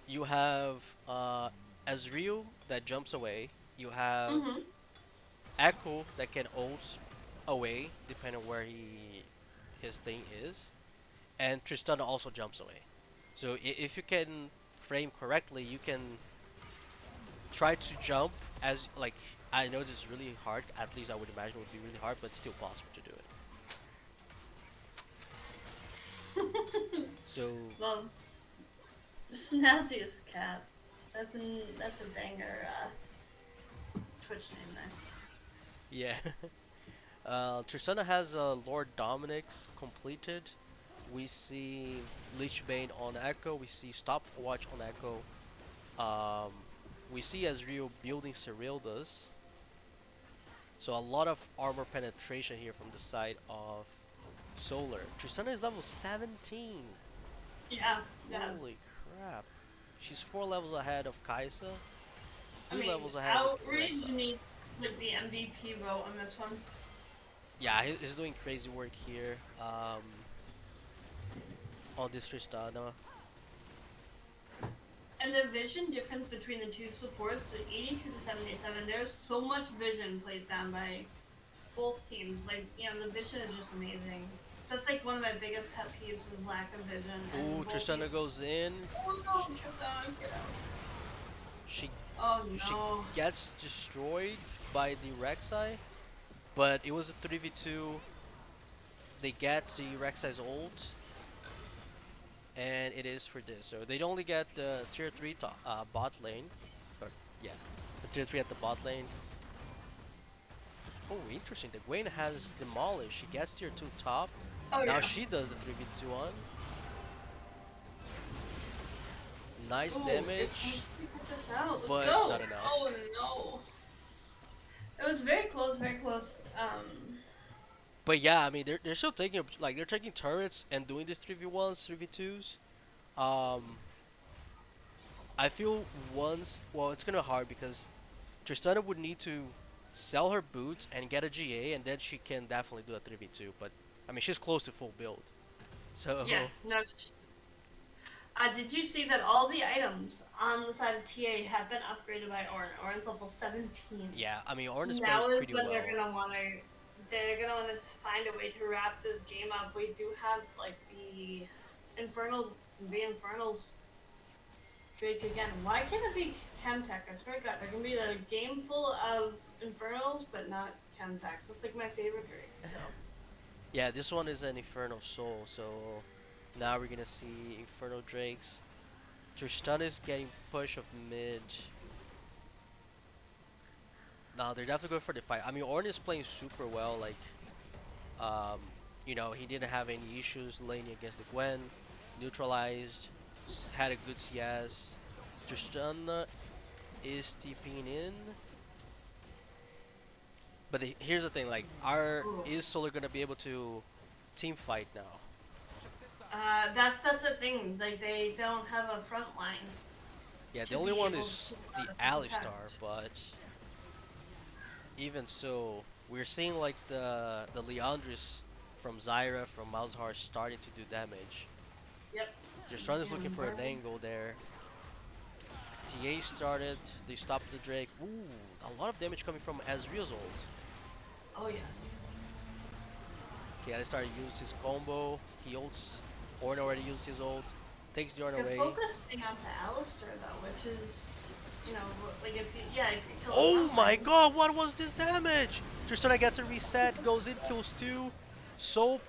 you have Ezreal that jumps away. You have Mm-hmm. Echo that can ult away depending on where his thing is, and Tristana also jumps away. So if you can frame correctly, you can try to jump as like I know this is really hard. At least I would imagine it would be really hard, but it's still possible to do it. So Well, Snaziest cat. That's a banger Twitch name there. yeah, Tristana has Lord Dominic's completed. We see Lich Bane on Echo. We see Stopwatch on Echo. Um, we see Ezreal building Serildas. So a lot of armor penetration here from the side of Solar. Tristana is level 17. Yeah, yeah. Holy crap. She's 4 levels ahead of Kaisa, I three mean, levels ahead of Outrage Rek'Sai. needs like the MVP vote on this one. Yeah, he's doing crazy work here. On this Tristana. And the vision difference between the two supports, 82 to 77, there's so much vision played down by both teams. Like, the vision is just amazing. That's like one of my biggest pet peeves is lack of vision, Ooh, and both Tristana these. goes in. Oh no, She Tristan, get out. she Oh she no. gets destroyed by the Rek'Sai, but it was a 3v2. They get the Rek'Sai's ult, and it is for this. So they'd only get the tier 3 bot lane. Or, yeah, the tier 3 at the bot lane. Oh, interesting. The Gwen has demolished. She gets tier 2 top. Oh Now yeah. she does the 3v2 on. Nice Ooh, here damage, comes people this out. Let's but go. not enough. Oh no. It was very close, very close. But yeah, I mean they're still taking like they're taking turrets and doing these 3v1s, 3v2s. Um, I feel once well it's gonna be hard because Tristana would need to sell her boots and get a GA, and then she can definitely do a 3v2. But I mean she's close to full build, yeah, so no. Did you see that all the items on the side of TA have been upgraded by Orin? Orin's level 17. yeah. I mean Ornn is playing Now is pretty when well. they're gonna want to find a way to wrap this game up. We do have like the infernals break again. Why can't it be Chemtech? I swear to God, there can be a game full of infernals, but not Chemtech. That's like my favorite drink. So Yeah, this one is an Infernal Soul, so now we're gonna see Infernal Drakes. Tristana is getting push of mid. No, they're definitely going for the fight. I mean, Ornn is playing super well. Like, um, he didn't have any issues laning against the Gwen. Neutralized. Had a good CS. Tristana is TPing in. But here's the thing, like, ooh. is Solar gonna be able to team fight now? That's the thing. Like they don't have a front line Yeah, the to only be one able is the to Alistar, protect. but even so, we're seeing like the Leandris from Zyra, from Malzahar starting to do damage. Yep. Tristana's looking Damn for an burn. angle there. TA started, they stopped the Drake. Ooh, a lot of damage coming from Ezreal's ult. Oh yes. Okay, Alistar used his combo. He ults. Ornn already used his ult. Takes the Ornn They're away. focusing on the Alistair though, which is, like if you kill a Oh front my line. god, what was this damage? Tristana gets a reset, goes in, kills two. So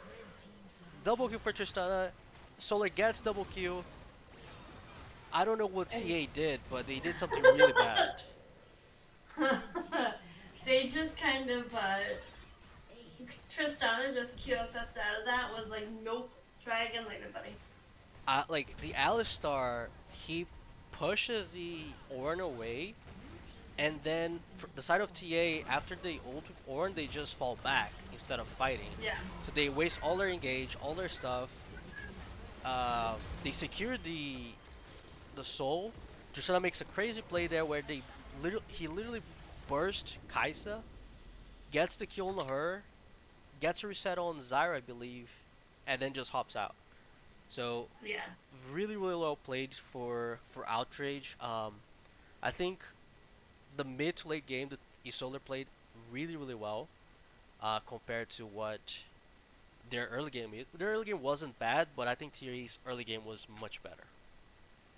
double kill for Tristana. Solar gets double kill. I don't know what And TA did, but they did something really bad. they just kind of Tristana just QSS out of that was like, nope, try again later, buddy. Like the Alistar, he pushes the Ornn away, and then for the side of TA, after they ult with Ornn, they just fall back instead of fighting. Yeah. So they waste all their engage, all their stuff. They secure the soul. Drusilla makes a crazy play there where he literally burst Kaisa, gets the kill on her, gets a reset on Zyra, I believe, and then just hops out. So Yeah. really really well played for Outrage. I think the mid to late game that Isolar played really really well compared to what their early game is. Their early game wasn't bad, but I think TRE's early game was much better.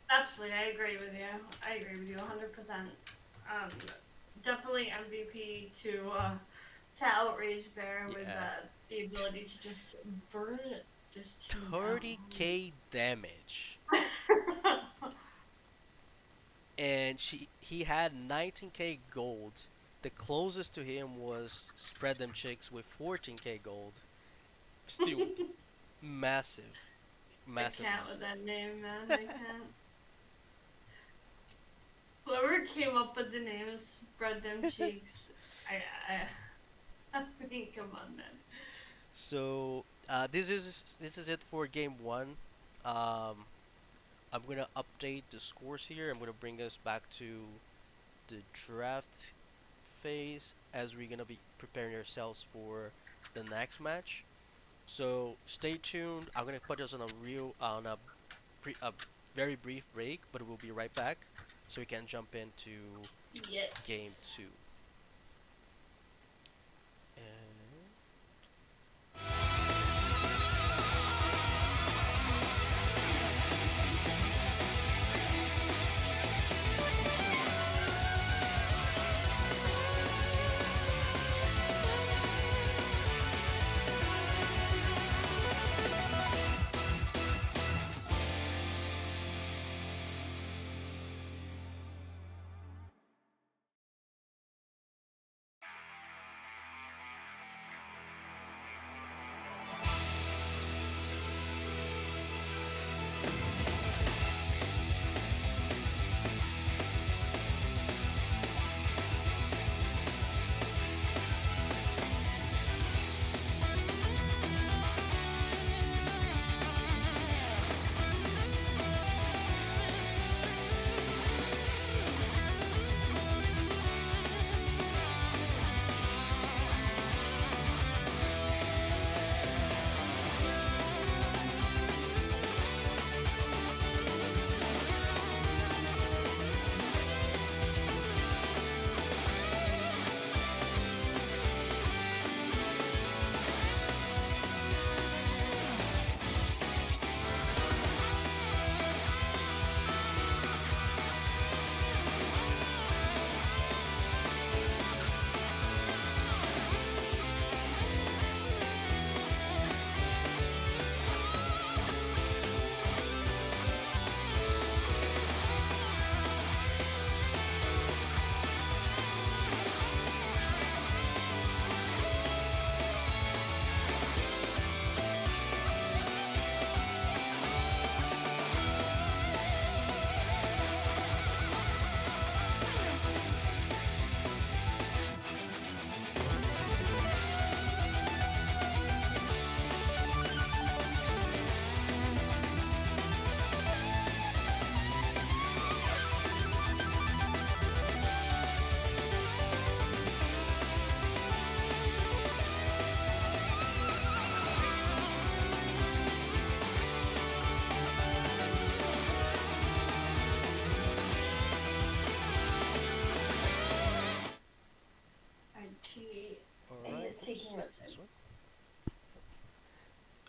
Absolutely, I agree with you. I agree with you 100%. Um, definitely MVP to outrage there with Yeah, the ability to just burn this team down. 30k damage, and he had 19k gold. The closest to him was Spread Them Chicks with 14k gold. Still massive, I massive, can't with massive. that name, man. I can't. Whoever came up with the name Spread Them Cheeks. I, I, I mean, come on, man. So This is it for game one. Um, I'm gonna update the scores here. I'm gonna bring us back to the draft phase as we're gonna be preparing ourselves for the next match. So stay tuned. I'm gonna put us on a very brief break, but we'll be right back so we can jump into game Yes. two. And Our all TA right, is taking oops, what's in. this one.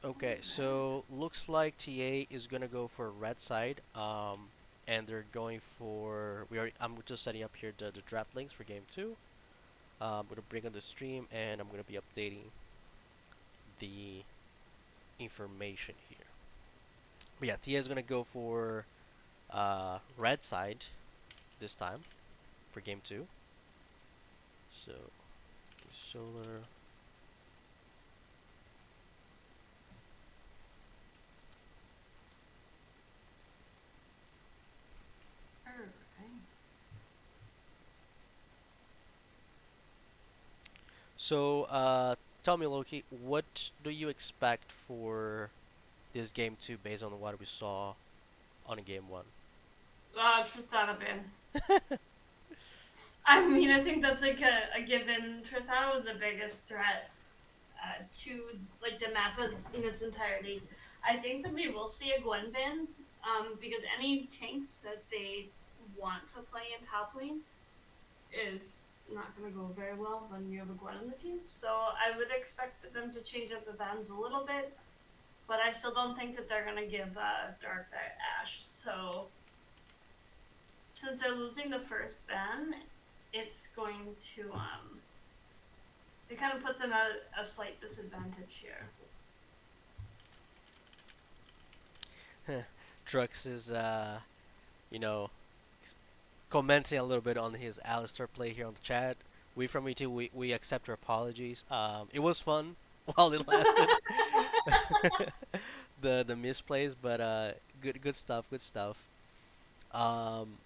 Okay, so looks like TA is gonna go for red side. And they're going for we are. I'm just setting up here the draft links for game two. I'm gonna bring on the stream and I'm gonna be updating the information here. But yeah, Tia is gonna go for red side this time for game two. So solar. Alright. So tell me, Loki, what do you expect for this game two based on what we saw on game one? Tristana ban. I mean, I think that's like a given. Tristana was the biggest threat to like the map in its entirety. I think that we will see a Gwen ban, because any tanks that they want to play in top lane is not going to go very well when you have a Gwen on the team. So I would expect them to change up the bans a little bit, but I still don't think that they're going to give Dark that Ash. So since they're losing the first ban, it's going to it kind of puts them at a slight disadvantage here. Drux is you know commenting a little bit on his Alistair play here on the chat. We from ET we accept your apologies. It was fun while it lasted. The misplays, but good stuff, good stuff. Um,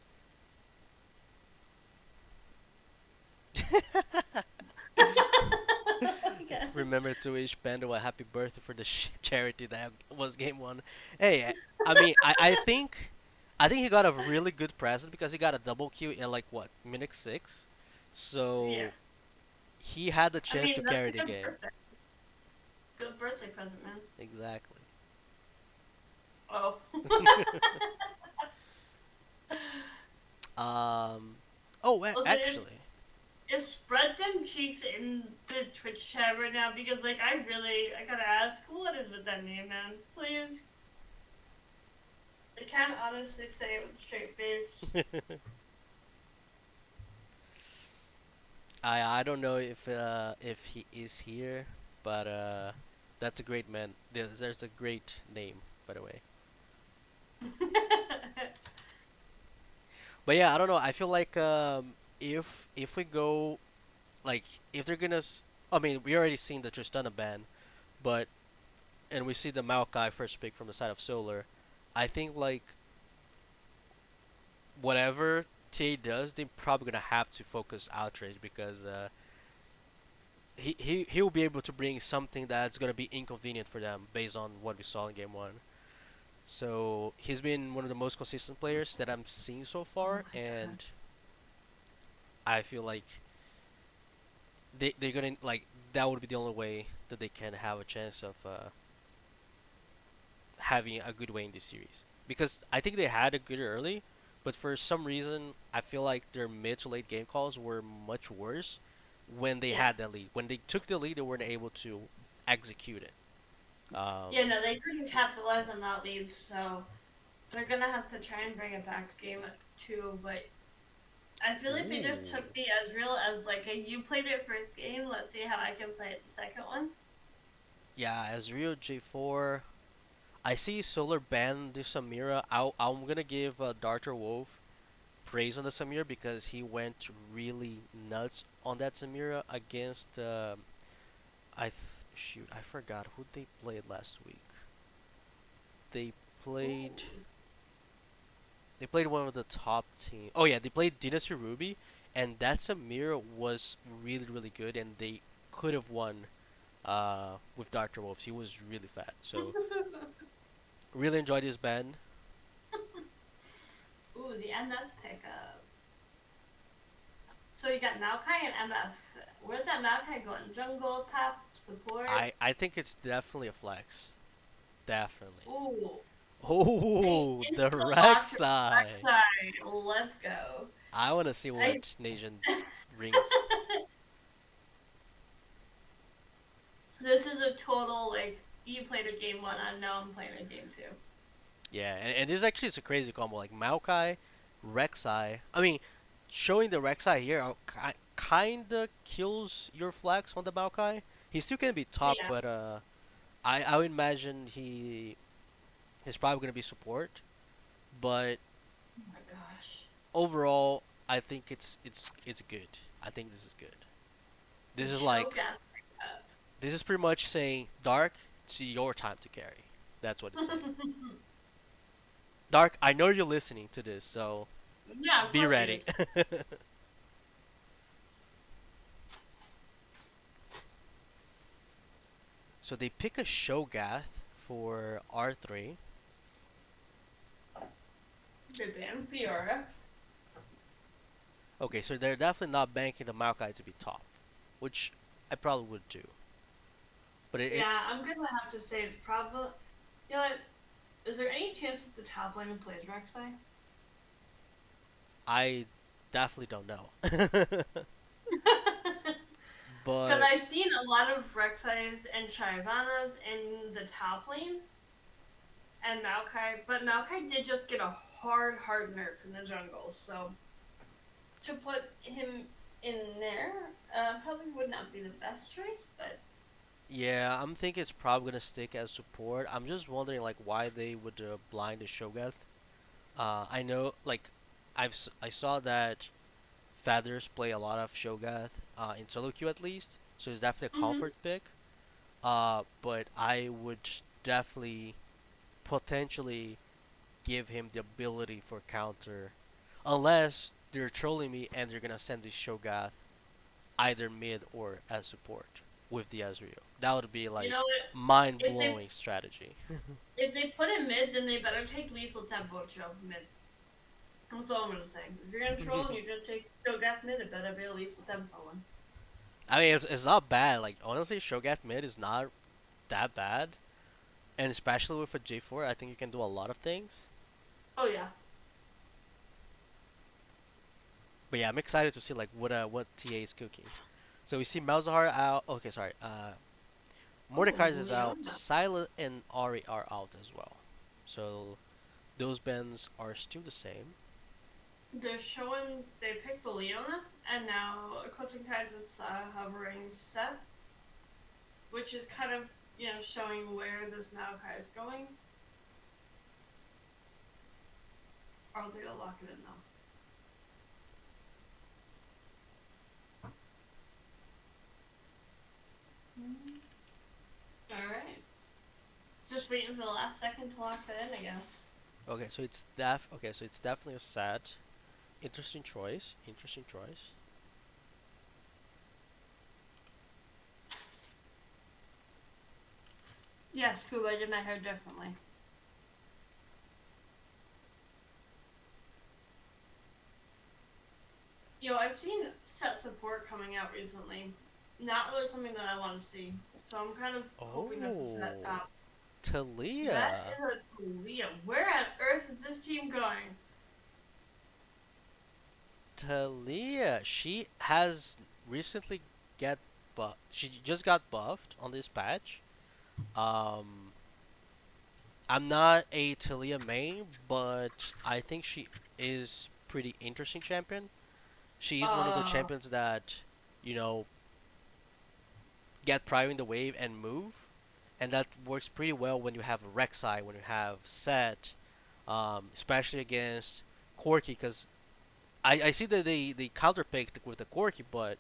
remember to wish Panda a happy birthday for the charity that was game one. Hey, I mean, I think he got a really good present because he got a double Q in like what minute six, Yeah. so he had the I chance to mean, that's carry a the good game. birthday. Good birthday present, man. Exactly. Oh. Um. Oh, Also, actually, spread them cheeks in the Twitch chat right now because, like, I gotta ask, what is with that name, man? Please. I can't honestly say it with a straight face. I don't know if he is here, but that's a great man. There's a great name, by the way. But yeah, I don't know. I feel like if we go like if they're gonna, I mean, we already seen the Tristana ban, but and we see the Maokai first pick from the side of Solar. I think like whatever TA does, they're probably gonna have to focus Outrage because he'll be able to bring something that's gonna be inconvenient for them based on what we saw in game one. So he's been one of the most consistent players that I'm seeing so Oh far, my god. and I feel like they're gonna like that would be the only way that they can have a chance of having a good way in this series. Because I think they had a good early, but for some reason I feel like their mid to late game calls were much worse when they Yeah. had the lead. When they took the lead, they weren't able to execute it. Yeah, no, they couldn't capitalize on that lead, so they're gonna have to try and bring it back game two, but I feel like they just Ooh, took the Ezreal as like a you played it first game, let's see how I can play it the second one. yeah, as Rio J4. I see Solar ban the Samira. I'm gonna give Darter Wolf praise on the Samira because he went really nuts on that Samira against shoot, I forgot who they played last week. They played Ooh. they played one of the top team. Oh yeah, they played Dynasty Ruby, and that Samira was really good, and they could have won with Darter Wolves. He was really fat, so really enjoyed his ban. Ooh, the MF pickup. So you got Maokai and MF. Where's that Maokai going? Jungle, top, support? I think it's definitely a flex, definitely. Ooh. They Oh, the instant locked Rek'Sai. backside. Let's go. I want to see I what Nation brings. This is a total like you played a game one and now I'm playing a game two. Yeah, and this actually is a crazy combo. Like Maokai, Rek'Sai. I mean, showing the Rek'Sai here kind of kills your flex on the Maokai. He still can be top, Yeah. but I would imagine he's probably gonna be support. But Oh my gosh. overall, I think it's good. I think this is good. The This is like choke pickup. this is pretty much saying Dark, it's your time to carry. That's what it's saying. Dark, I know you're listening to this, so Yeah, of be course he ready. is. So they pick a Shogath for R3. Good ban Fiora. Okay, so they're definitely not banking the Maokai to be top, which I probably would do. But Yeah, I'm gonna have to say it's probably. You know what? Is there any chance that the top lane plays Rek'Sai? I definitely don't know. Because But I've seen a lot of Rek'Sais and Shyvanas in the top lane and Maokai, but Maokai did just get a hard nerf in the jungle, so to put him in there probably would not be the best choice, but yeah, I'm thinking it's probably gonna stick as support. I'm just wondering like why they would blind the Shogath. I know like I saw that Feathers play a lot of Shogath in solo queue at least, so it's definitely a mm-hmm. comfort pick. But I would definitely potentially give him the ability for counter, unless they're trolling me and they're gonna send this Shogath either mid or as support. with the Ezreal. That would be You like know, mind if they blowing strategy. if they put it mid, then they better take lethal tempo mid. That's all I'm gonna say. If you're gonna troll and you're gonna take Shogat mid, it better be a lethal tempo one. I mean, it's not bad. Like honestly, Shogat mid is not that bad, and especially with a J4, I think you can do a lot of things. Oh yeah. But yeah, I'm excited to see like what TA is cooking. So we see Malzahar out. Okay, sorry. Mordekaiser Oh, is out. Leona. Syla and Ari are out as well. So those bends are still the same. They're showing they picked the Leona, and now Coaching Tides is hovering set, which is kind of showing where this Maokai is going. Or they will lock it in though. All right. Just waiting for the last second to lock that in, I guess. Okay, so it's definitely a set. Interesting choice. Interesting choice. Yes, Kuba, I did my hair differently. I've seen set support coming out recently. Not really something that I want to see. So I'm kind of hoping that's a set Oh, top. That Talia. is a Talia. Where on earth is this team going? Talia. She has recently get She just got buffed on this patch. Um, I'm not a Talia main, but I think she is pretty interesting champion. She is one of the Uh, champions that you know get prior in the wave and move, and that works pretty well when you have Rek'Sai, when you have Set, especially against Corki, because I see that they counter picked with the Corki, but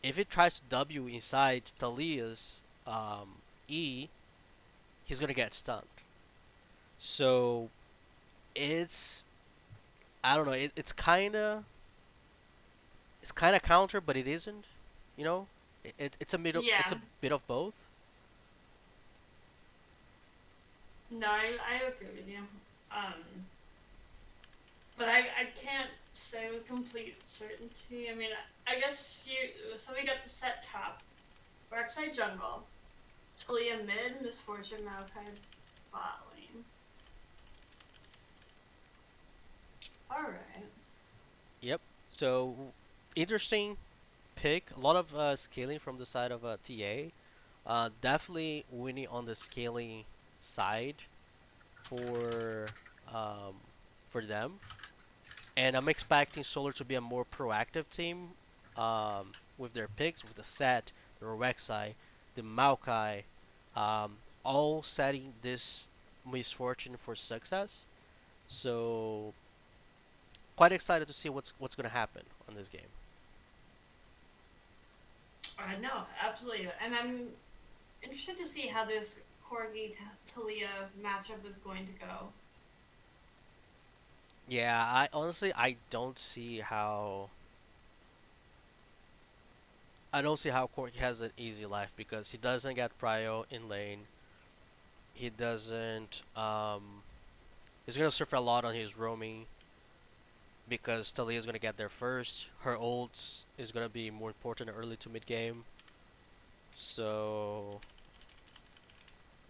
if it tries to W inside Talia's E, he's gonna get stunned. So it's I don't know. It's kind of counter, but it isn't. You know, it's yeah. a bit of both. No, I agree with you. Um, but I can't say with complete certainty. I mean, I guess so we got the set top. Darkside Jungle. Talia mid, Misfortune, Maokai bot lane. Alright. Yep. So interesting pick. A lot of scaling from the side of TA. Definitely winning on the scaling side for um, for them. And I'm expecting Solar to be a more proactive team with their picks, with the set, the Rek'Sai, the Maokai, all setting this misfortune for success. So quite excited to see what's gonna happen on this game. I know, absolutely. And I'm interested to see how this Corgi Talia matchup is going to go. Yeah, I honestly I don't see how Corki has an easy life because he doesn't get prio in lane. He doesn't he's gonna suffer a lot on his roaming because Talia is gonna get there first. Her ult is gonna be more important early to mid game. So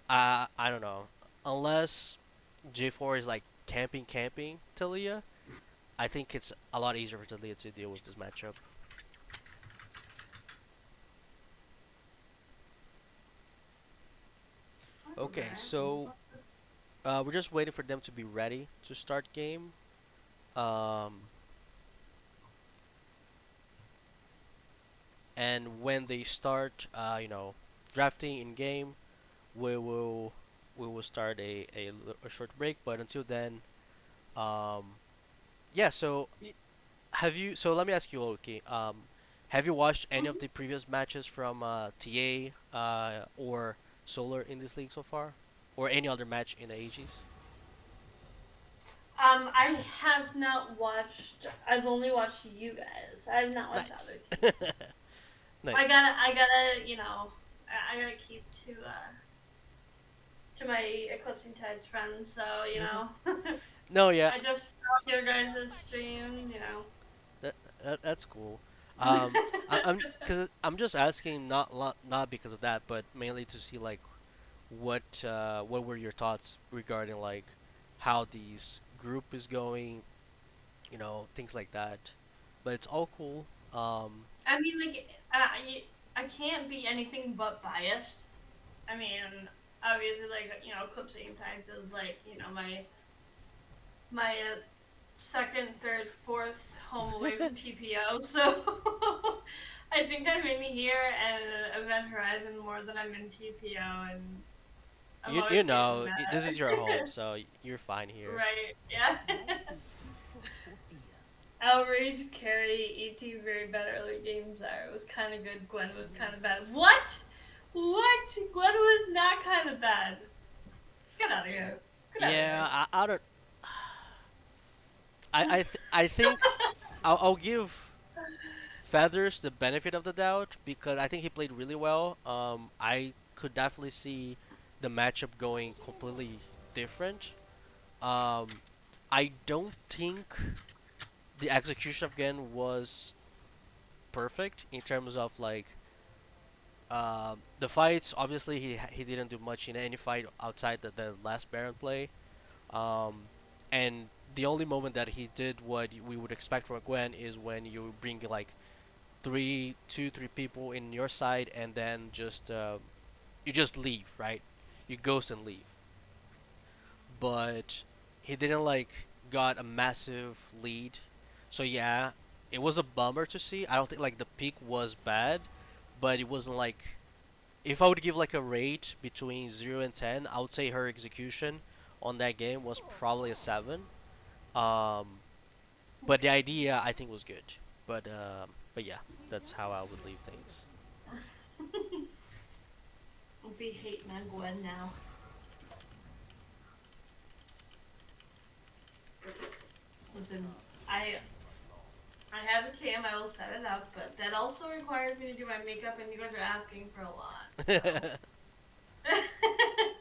I don't know. Unless J4 is like camping Talia, I think it's a lot easier for Talia to deal with this matchup. Okay, Alright. so we're just waiting for them to be ready to start game. Um, and when they start, drafting in game, we will we will start a short break. But until then, um, yeah. So have you? So let me ask you, okay. Have you watched any of Mhm. the previous matches from TA or Solar in this league so far, or any other match in the AGs? I have not watched. I've only watched you guys. I have not watched Nice. other teams. Nice. I gotta. You know. I gotta keep to my Eclipsing Tides friends. So you Hmm. know, No, yeah, I just saw your guys' stream. that, that's cool. I'm because I'm just asking not because of that, but mainly to see like what were your thoughts regarding like how these group is going, things like that. But it's all cool. I mean, like, I can't be anything but biased. I mean, obviously, like Eclipsing Tides is like my second, third, fourth home away from TPO. So I think I'm in here and Event Horizon more than I'm in TPO, and I'm you always you getting know mad. this is your home, so you're fine here. Right? Yeah. Outrage, Carry, ET very bad early games. Zarya was kind of good. Gwen was kind of bad. What? What? Gwen was not kind of bad. Get out of here. Get out of Yeah, here. I don't. I think I'll give Feathers the benefit of the doubt because I think he played really well. I could definitely see the matchup going completely different. Um, I don't think the execution of Gen was perfect in terms of like the fights. Obviously, he didn't do much in any fight outside the last Baron play. Um, and the only moment that he did what we would expect from a Gwen is when you bring like three people in your side, and then just you just leave, right? You ghost and leave. But he didn't like got a massive lead, so yeah, it was a bummer to see. I don't think like the peak was bad, but it wasn't like if I would give like a rate between 0 and 10, I would say her execution on that game was probably a 7. Um, but the idea I think was good. But yeah, that's how I would leave things. I'll be hating on Gwen now. Listen, I I have a cam. I will set it up, but that also requires me to do my makeup, and you guys are asking for a lot. So.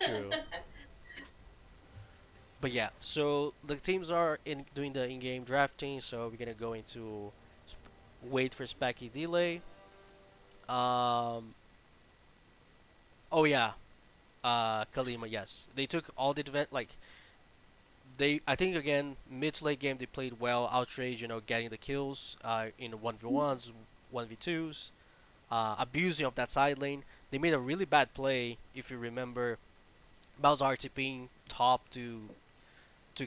True. But yeah, so the teams are in doing the in-game drafting, so we're gonna go into wait for Specky delay. Um, oh yeah, Kalima, yes, they took all the event like I think again mid to late game they played well. Outrage, getting the kills in 1v1s, 1v2s, abusing of that side lane. They made a really bad play if you remember. Bowser RTPing top to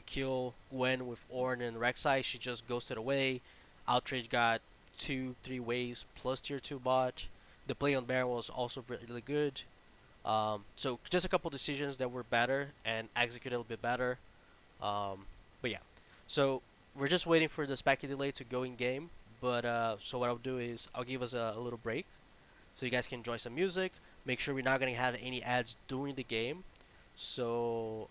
kill Gwen with Ornn and Rek'Sai. She just ghosted away. Outrage got 2, 3 waves plus tier 2 bot. The play on Baron was also really good. So just a couple decisions that were better and executed a little bit better. But yeah, so we're just waiting for the Specky delay to go in game. But so what I'll do is I'll give us a little break so you guys can enjoy some music. Make sure we're not gonna have any ads during the game. So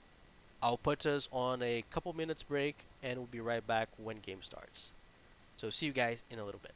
I'll put us on a couple minutes break and we'll be right back when game starts. So see you guys in a little bit.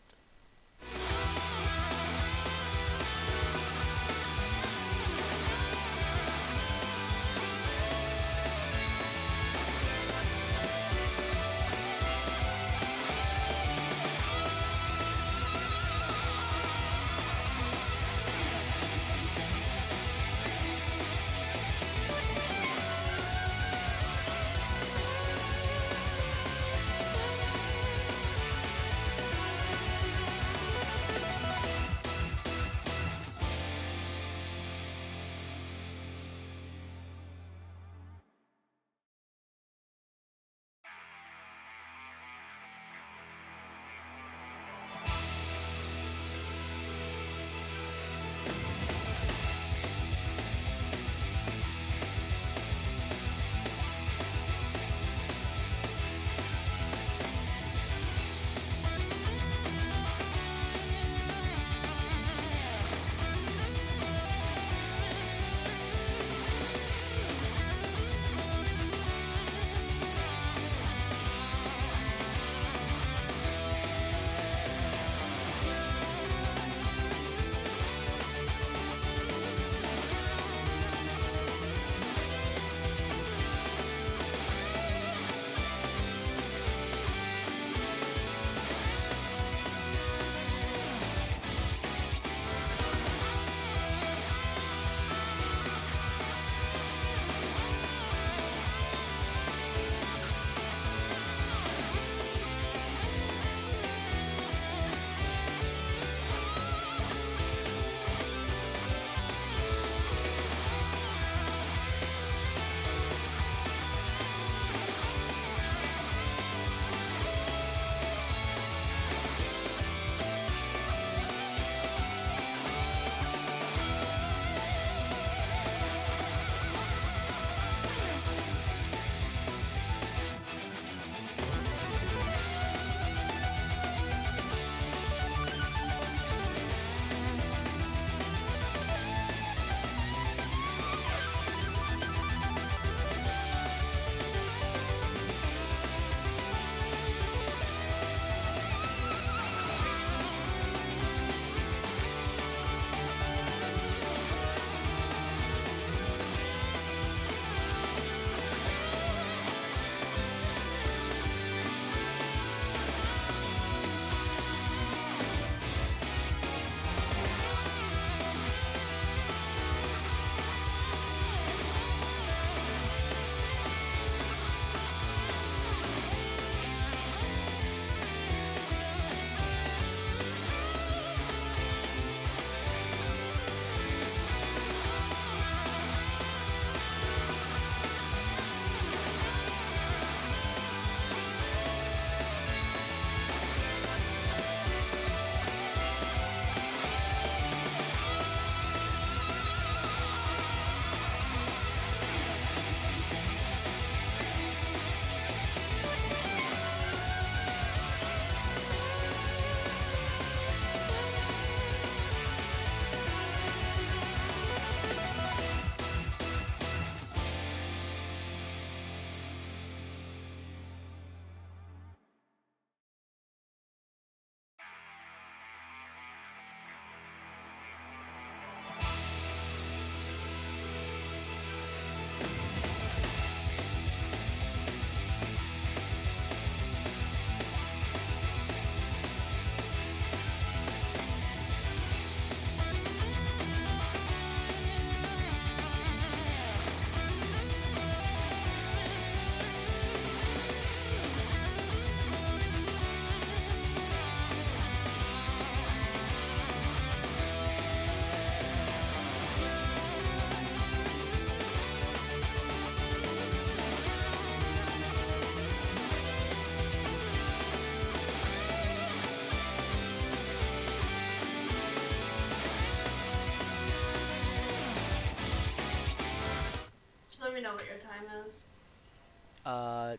what your time is?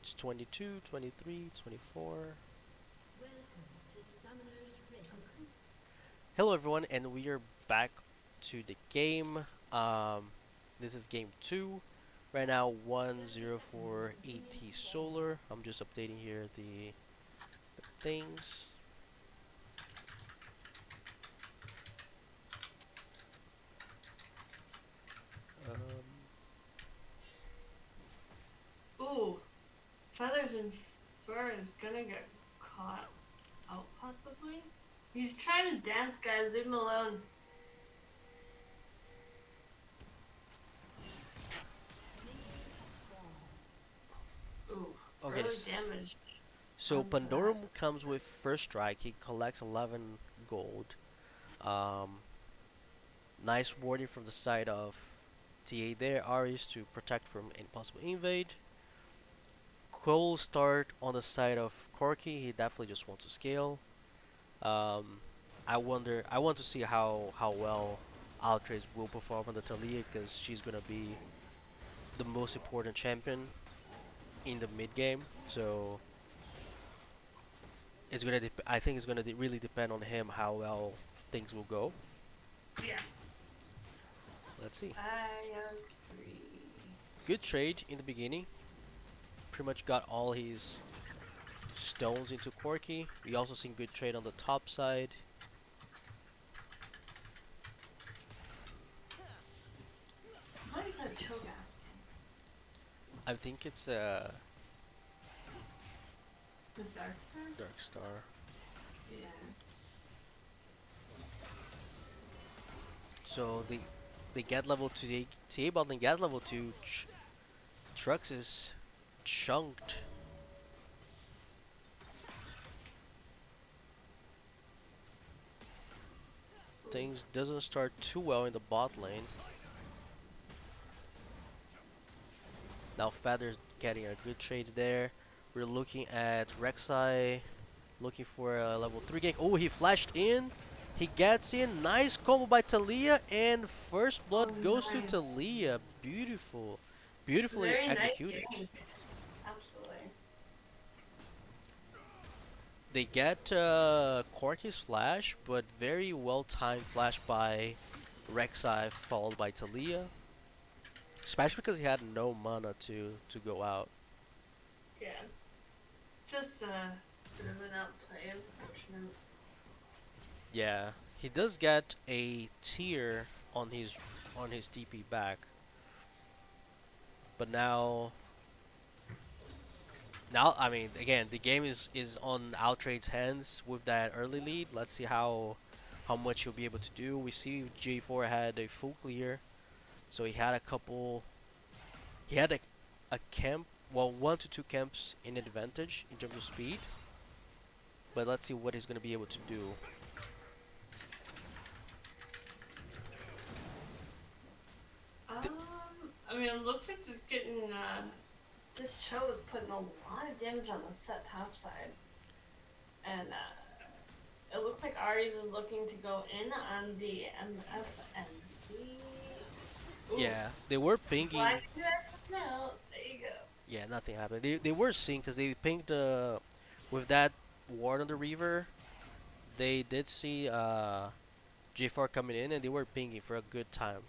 It's 22, 23, 24. Okay. Hello everyone, and we are back to the game. Um, this is game two. Right now, 1-0 for AT Solar. I'm just updating here the things. Um, Ooh, feathers and fur is gonna get caught out possibly. He's trying to dance, guys. Leave him alone. Ooh, okay, early damage so onto that. Pandorum comes with first strike. He collects 11 gold. Um, nice warding from the side of TA there. Aries to protect from any possible invade. Cold start on the side of Corky. He definitely just wants to scale. Um, I wonder. I want to see how well Altrace will perform on the Talia because she's gonna be the most important champion in the mid game. So it's gonna. I think it's gonna really depend on him how well things will go. Yeah, Let's see. I agree. Good trade in the beginning. Pretty much got all his stones into Corky. We also seen good trade on the top side. Why is that choke asking? I think it's The dark side? Dark Star. Yeah. So they get level 2. They TA bot lane get level 2. Trux is chunked. Ooh. Things doesn't start too well in the bot lane. Now Feather's getting a good trade there. We're looking at Rek'Sai looking for a level 3 gank. Oh, he flashed in. He gets in. Nice combo by Talia, and first Oh, blood goes to nice. Talia. Beautiful. Beautifully Very nice executed. game. Absolutely. They get Corky's flash, but very well timed flash by Rek'Sai, followed by Talia. Especially because he had no mana to go out. Yeah. Just a bit of an outplay, unfortunate. Yeah, he does get a tier on his TP back, but now I mean again the game is on Outrade's hands with that early lead. Let's see how much he'll be able to do. We see J4 had a full clear, so he had a couple. He had a camp, well, 1 to 2 camps in advantage in terms of speed. But let's see what he's gonna be able to do. I mean, it looks like it's getting, this show is putting a lot of damage on the set top side. And, it looks like Aries is looking to go in on the MFND. Ooh, Yeah, they were pinging. flag that out. There you go. Yeah, nothing happened. They were seeing because they pinged with that ward on the Reaver. They did see J4 coming in and they were pinging for a good time.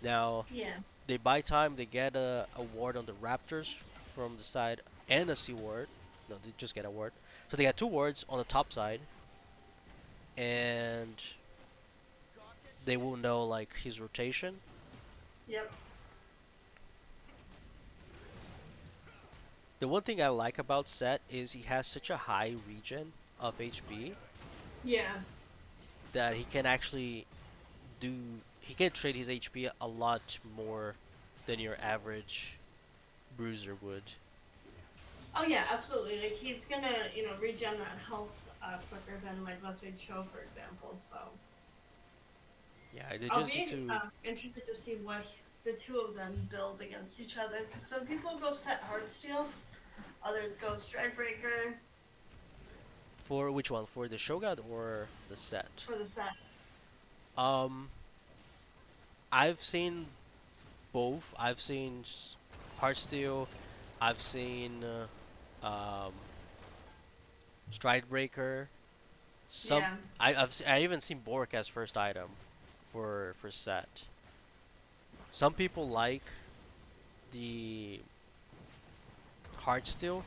Now Yeah. they buy time. They get a ward on the Raptors from the side and a C ward. No, they just get a ward. So they got two wards on the top side, and they will know like his rotation. Yep. The one thing I like about Set is he has such a high regen of HP Yeah. that he can actually he can trade his HP a lot more than your average bruiser would. Oh yeah, absolutely. Like he's gonna, regen that health quicker than like let's say Cho, for example. So Yeah, they I'll just need be to. interested to see what the two of them build against each other. Because some people go set Heartsteel, others go Strikebreaker For which one? For the Shogun or the Set? for the set. Um, I've seen both. Heartsteel. I've seen Stridebreaker. Some Yeah. I even seen Bork as first item for set. Some people like the Heartsteel.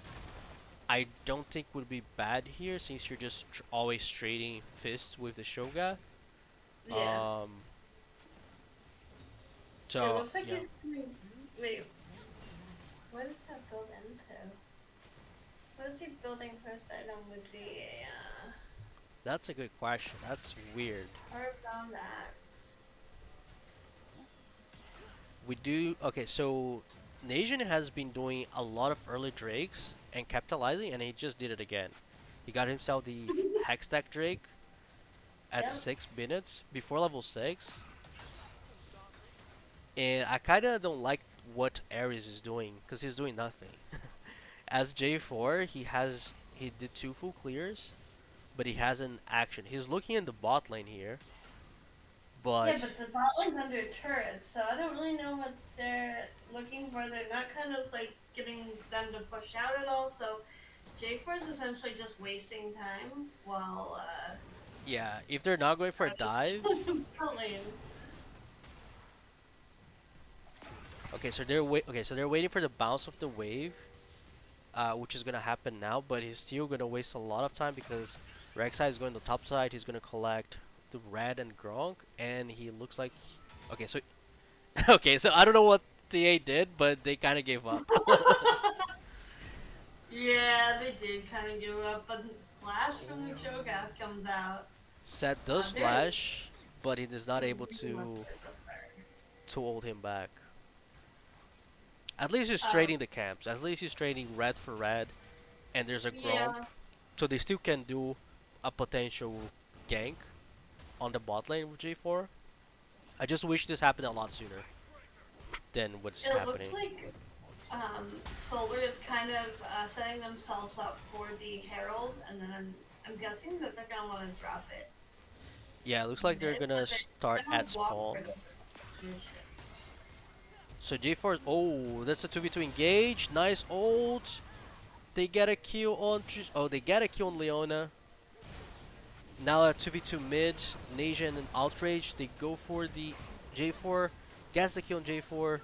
I don't think would be bad here since you're just always trading fists with the Shoga. Yeah. Um, It so looks like yeah, he's coming. Wait, what does that build into? What is he building first item with the that's a good question. That's weird. hardbound axe? We do okay. So Nation has been doing a lot of early drakes and capitalizing, and he just did it again. He got himself the Hextech Drake at Yep. 6 minutes before level 6, and I kind of don't like what Ares is doing because he's doing nothing. As J4, he did 2 full clears, but he has an action. He's looking in the bot lane here, Yeah, but but the bot lane's under turrets, so I don't really know what they're looking for. They're not kind of like getting them to push out at all, so J4 is essentially just wasting time while yeah, if they're not going for a dive, bot lane. okay, so they're waiting for the bounce of the wave, which is gonna happen now. But he's still gonna waste a lot of time because Rek'Sai is going to the top side. He's gonna collect the red and Gronk, and he looks like okay. So okay, so I don't know what TA did, but they kind of gave up. Yeah, they did kind of give up, but Flash from the Cho'Gath comes out. Set does There's flash, but he is not some able really monsters up there. to hold him back. At least he's Um, trading the camps. At least he's trading red for red, and there's a Gronk, yeah, so they still can do a potential gank on the bot lane with J4. I just wish this happened a lot sooner than what's it looks happening. like Solar is kind of setting themselves up for the Herald, and then I'm guessing that they're gonna want to drop it Yeah, it looks like they're mid, gonna but start they're at gonna walk spawn. right over the ship. So J4, oh, that's a 2v2 engage. Nice ult. They get a kill on. Oh, they get a kill on Leona. Now a 2v2 mid. Nation and Outrage. They go for the J4. Gets the kill on J4.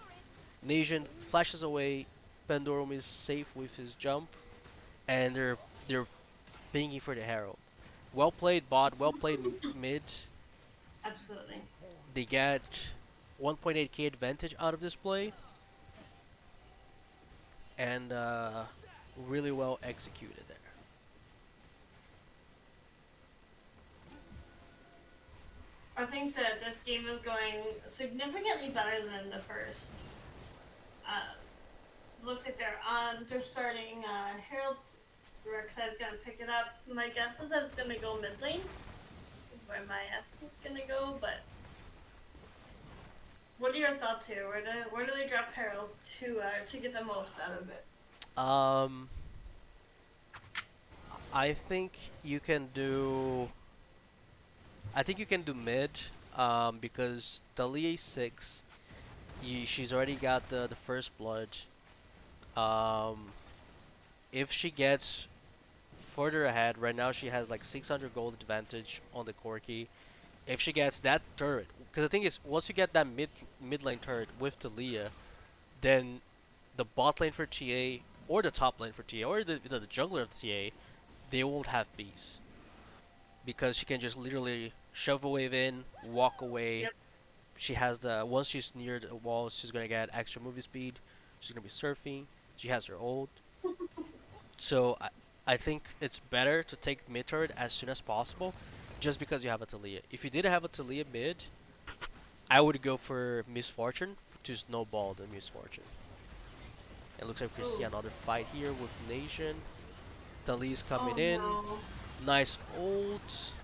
Nation flashes away. Pandorum is safe with his jump. And they're pinging for the Herald. Well played bot. Well played mid. Absolutely. They get 1.8k advantage out of this play. And really well executed there. I think that this game is going significantly better than the first. Uh, it looks like they're starting Herald. Rek'Sai's gonna pick it up. My guess is that it's gonna go mid lane. Is where my estimate's gonna go. But what are your thoughts here? Where do they drop Herald to get the most out of it? Um, I think you can do. I think you can do mid. Because Talia 6, she's already got the first blood. Um, if she gets further ahead, right now she has like 600 gold advantage on the Corki. If she gets that turret, because the thing is, once you get that mid lane turret with Talia, then the bot lane for TA or the top lane for TA or the jungler of TA, they won't have bees because she can just literally shove a wave in, walk away. Yep. She has the once she's near the wall, she's gonna get extra movie speed. She's gonna be surfing. She has her ult. So I think it's better to take mid turret as soon as possible, just because you have a Talia. If you didn't have a Talia mid, I would go for Misfortune to snowball the Misfortune. It looks like we see Ooh. another fight here with Nation. Talia's coming Oh in. no. Nice ult.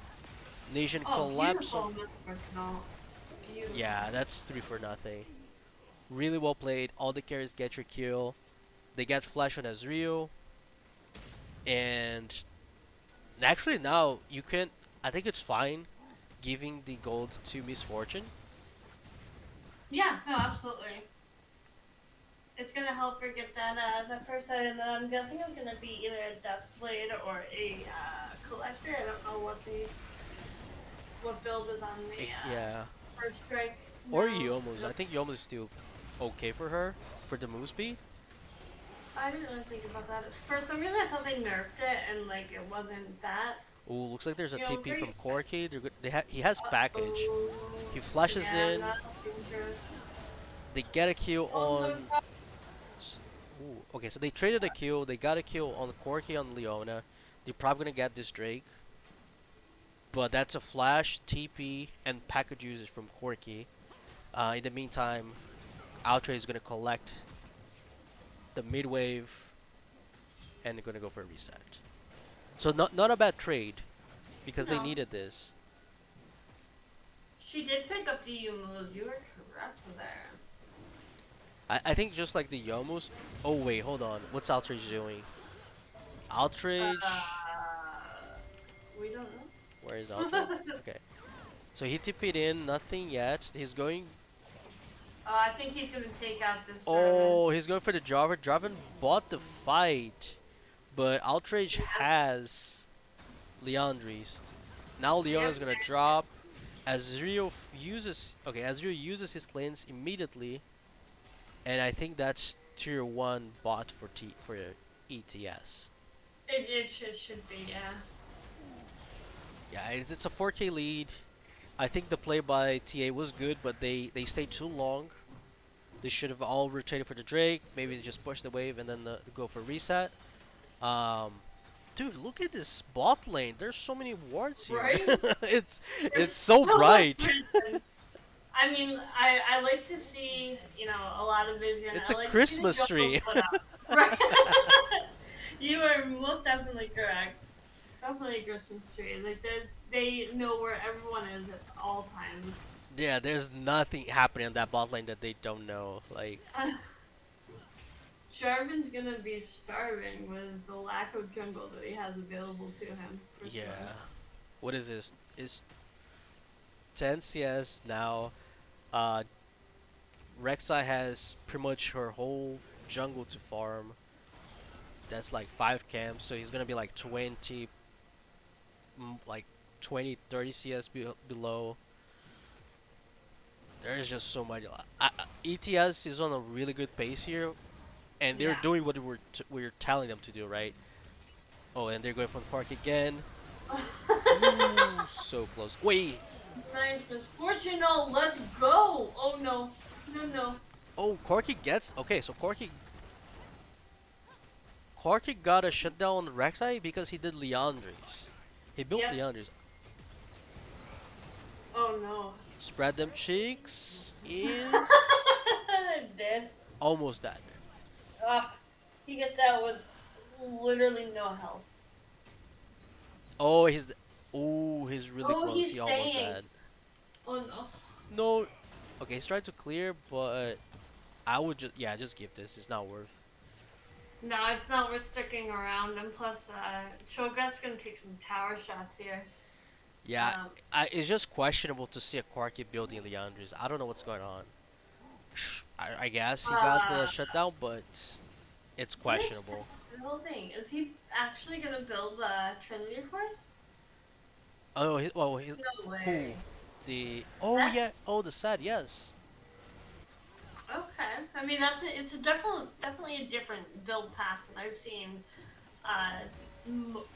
Nation Oh, collapse on. beautiful, Mr. Personal. Yeah, Beautiful. that's 3 for nothing. Really well played. All the carries get your kill. They get flash on Ezreal. And actually now you can. I think it's fine giving the gold to Misfortune. Yeah, no, absolutely. It's gonna help her get that first item. And I'm guessing it's gonna be either a dust blade or a collector. I don't know what build is on the Yeah. first strike Or now. Yomu's. I think Yomu's is still okay for her for the move speed. I didn't really think about that. For some reason, I thought they nerfed it and like it wasn't that Ooh, looks like there's a TP from great. Corki. He has package. Oh, He flashes yeah, in. that's dangerous. They get a kill Oh my on. god. Ooh, okay, so they traded a kill. They got a kill on Corki on Leona. They're probably gonna get this Drake, but that's a flash, TP, and package usage from Corki. In the meantime, Outre is gonna collect the mid wave and gonna go for a reset. So not a bad trade because they No, needed this. she did pick up DU moves. You were correct there. I think just like the Yomus. Oh wait, hold on. What's Outrage doing? Outrage. We don't Where is Outrage? know. Okay. So he TP'd in, nothing yet. He's going. I think he's gonna take out this Jarvan. Oh, he's going for the Jarvan. Jarvan bought the fight, but Outrage Yep. has Leandries. Now Yep. Leona's gonna drop. Azrio uses his lanes immediately, and I think that's tier one bot for ETS. It should be, yeah. Yeah, it's a 4K lead. I think the play by TA was good, but they stayed too long. They should have all rotated for the Drake. Maybe just push the wave and then go for reset. Um, Dude, look at this bot lane. There's so many wards here. Right? it's There's it's so so much bright. vision. I mean, I like to see, a lot of vision. It's I a like to see the Christmas jungle tree. split up. Right? You are most definitely correct. Definitely a Christmas tree. Like, they know where everyone is at all times. Yeah, there's nothing happening in that bot lane that they don't know. Like, Jarvan's gonna be starving with the lack of jungle that he has available to him, for sure. yeah. What is this? It's 10 CS now. Uh, Rek'Sai has pretty much her whole jungle to farm. That's like 5 camps, so he's gonna be like 20, like 20, 30 CS below. There's just so much. ETS is on a really good pace here, and they're Yeah. doing what we're telling them to do, right? Oh, and they're going for the park again. Ooh, so close. Wait. Nice misfortune. No, let's go. Oh no. No, no. Oh, Corki gets okay. So Corki got a shutdown on Rek'Sai because he did Leandries. He built Yep. Leandries. Oh no. Spread them cheeks is Dead. almost dead. Ah, he gets out with literally no health. Oh, he's really Oh, close. he's He almost staying. dead. Oh no. No. Okay, he's trying to clear, but I would just give this. It's not worth. No, it's not worth sticking around. And plus, Cho'Gath's gonna take some tower shots here. Yeah, Um, it's just questionable to see a Corki building Leandris. I don't know what's going on. I guess he got the uh, shutdown, but it's what is questionable. the whole thing? Is he actually gonna build Trinity Force? Oh, he's No who? way. Oh That's yeah, oh the sad yes. okay. I mean, it's a definitely a different build path than I've seen, uh,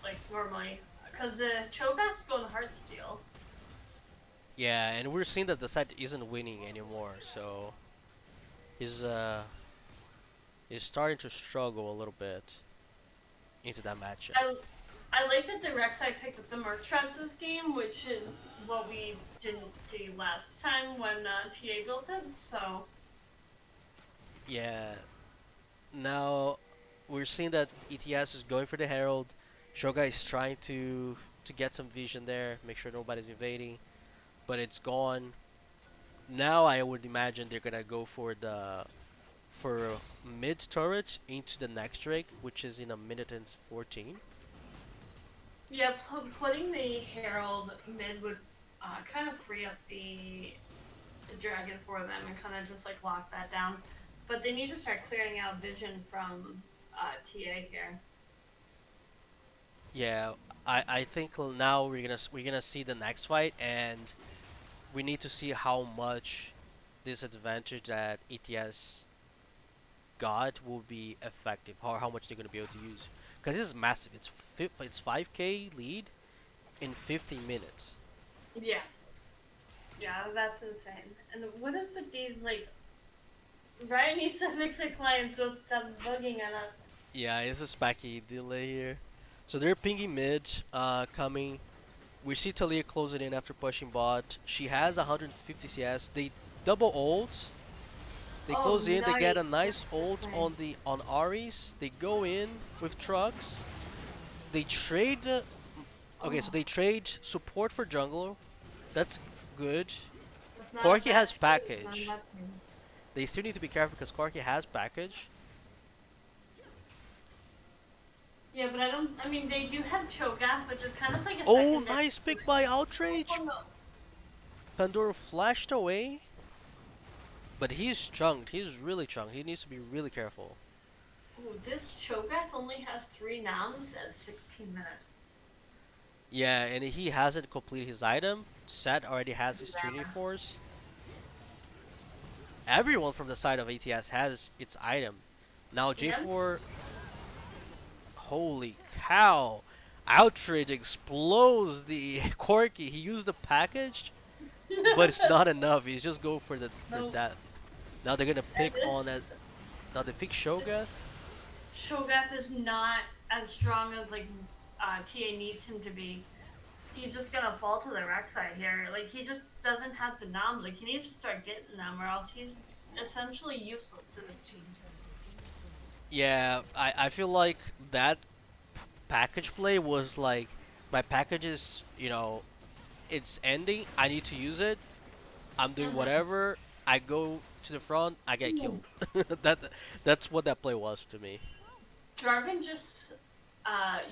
like normally, because the Cho'Gath's going Heartsteel. Yeah, and we're seeing that the side isn't winning anymore, so he's uh he's starting to struggle a little bit into that matchup. I I like that the Rek'Sai picked up the Merc Traps this game, which is what we didn't see last time when TA built it. So Yeah, now we're seeing that ETS is going for the Herald. Shoga is trying to get some vision there, make sure nobody's invading, but it's gone. Now I would imagine they're gonna go for mid turret into the next Drake, which is in a minute and 14. yeah, putting the Herald mid would kind of free up the dragon for them and kind of just like lock that down. But they need to start clearing out vision from TA here. Yeah, I think now we're gonna see the next fight, and we need to see how much this advantage that ETS got will be effective. How much they're gonna be able to use, because this is massive. It's 5K lead in 15 minutes. Yeah, yeah, that's insane. And what is with these like? Ryan needs to fix the client to stop bugging on us. Yeah, it's a spacky delay here. So they're pinging mid, coming. We see Talia closing in after pushing bot. She has 150 CS. They double ult. They Oh, close in. They get nice. a nice ult on Ares. They go in with trucks. They trade. Okay, so Oh, they trade support for jungler. That's good. that's not a Corki bad has trade. Not a package. bad trade. They still need to be careful because Corki has package. Yeah, but I don't. I mean, they do have Cho'Gath, which is kind of like a Oh, secondary nice pick by solution. Oh Outrage. no! Pandora flashed away, but he's chunked. He's really chunked. He needs to be really careful. Ooh, this Cho'Gath only has 3 noms at 16 minutes. Yeah, and he hasn't completed his item. Set already has his Trinity Bummer. Force. Everyone from the side of ATS has its item. Now Yep. J4, holy cow! Outrage explodes the Corki. He used the package, but it's not enough. He's just go for No. that. Now they're gonna And pick on as now they pick Shoga. Shogath is not as strong as like TA needs him to be. He's just gonna fall to the wreck side here. Like he just doesn't have the noms. Like he needs to start getting them, or else he's essentially useless to this team. Yeah, I feel like that package play was like my package is it's ending. I need to use it. I'm doing Mm-hmm. whatever. I go to the front. I get killed. that that's what that play was to me. Jarvan just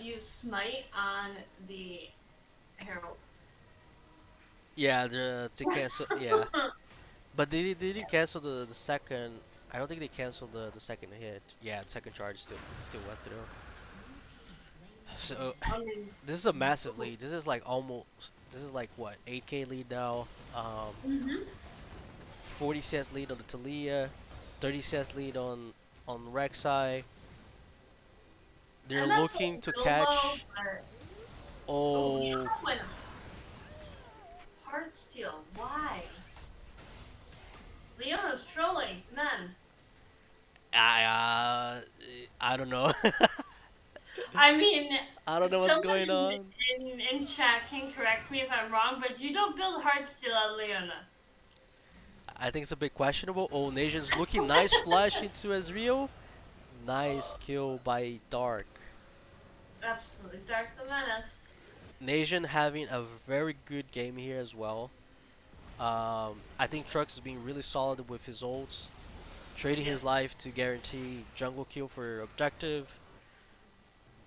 used Smite on the Herald. Yeah, the to cancel. Yeah, but they didn't cancel the second. I don't think they canceled the second hit. Yeah, the second charge still went through. So I mean, this is a massive lead. This is like almost. This is like what 8K lead now. mm-hmm. 40 CS lead on the Talia, 30 CS lead on Rek'Sai. They're MS looking a to little low, catch. but oh, Oh, Leona went Heartsteel. Why? Leona's trolling, man. I I don't know. I mean, I don't know what's someone going on. in chat can correct me if I'm wrong, but you don't build Heartsteel at Leona. I think it's a bit questionable. Oh, Nation's looking nice flash into Ezreal. Nice kill by Dark. Absolutely, Dark the Menace. Nation having a very good game here as well. I think Trux is being really solid with his ults, trading Yes. his life to guarantee jungle kill for objective.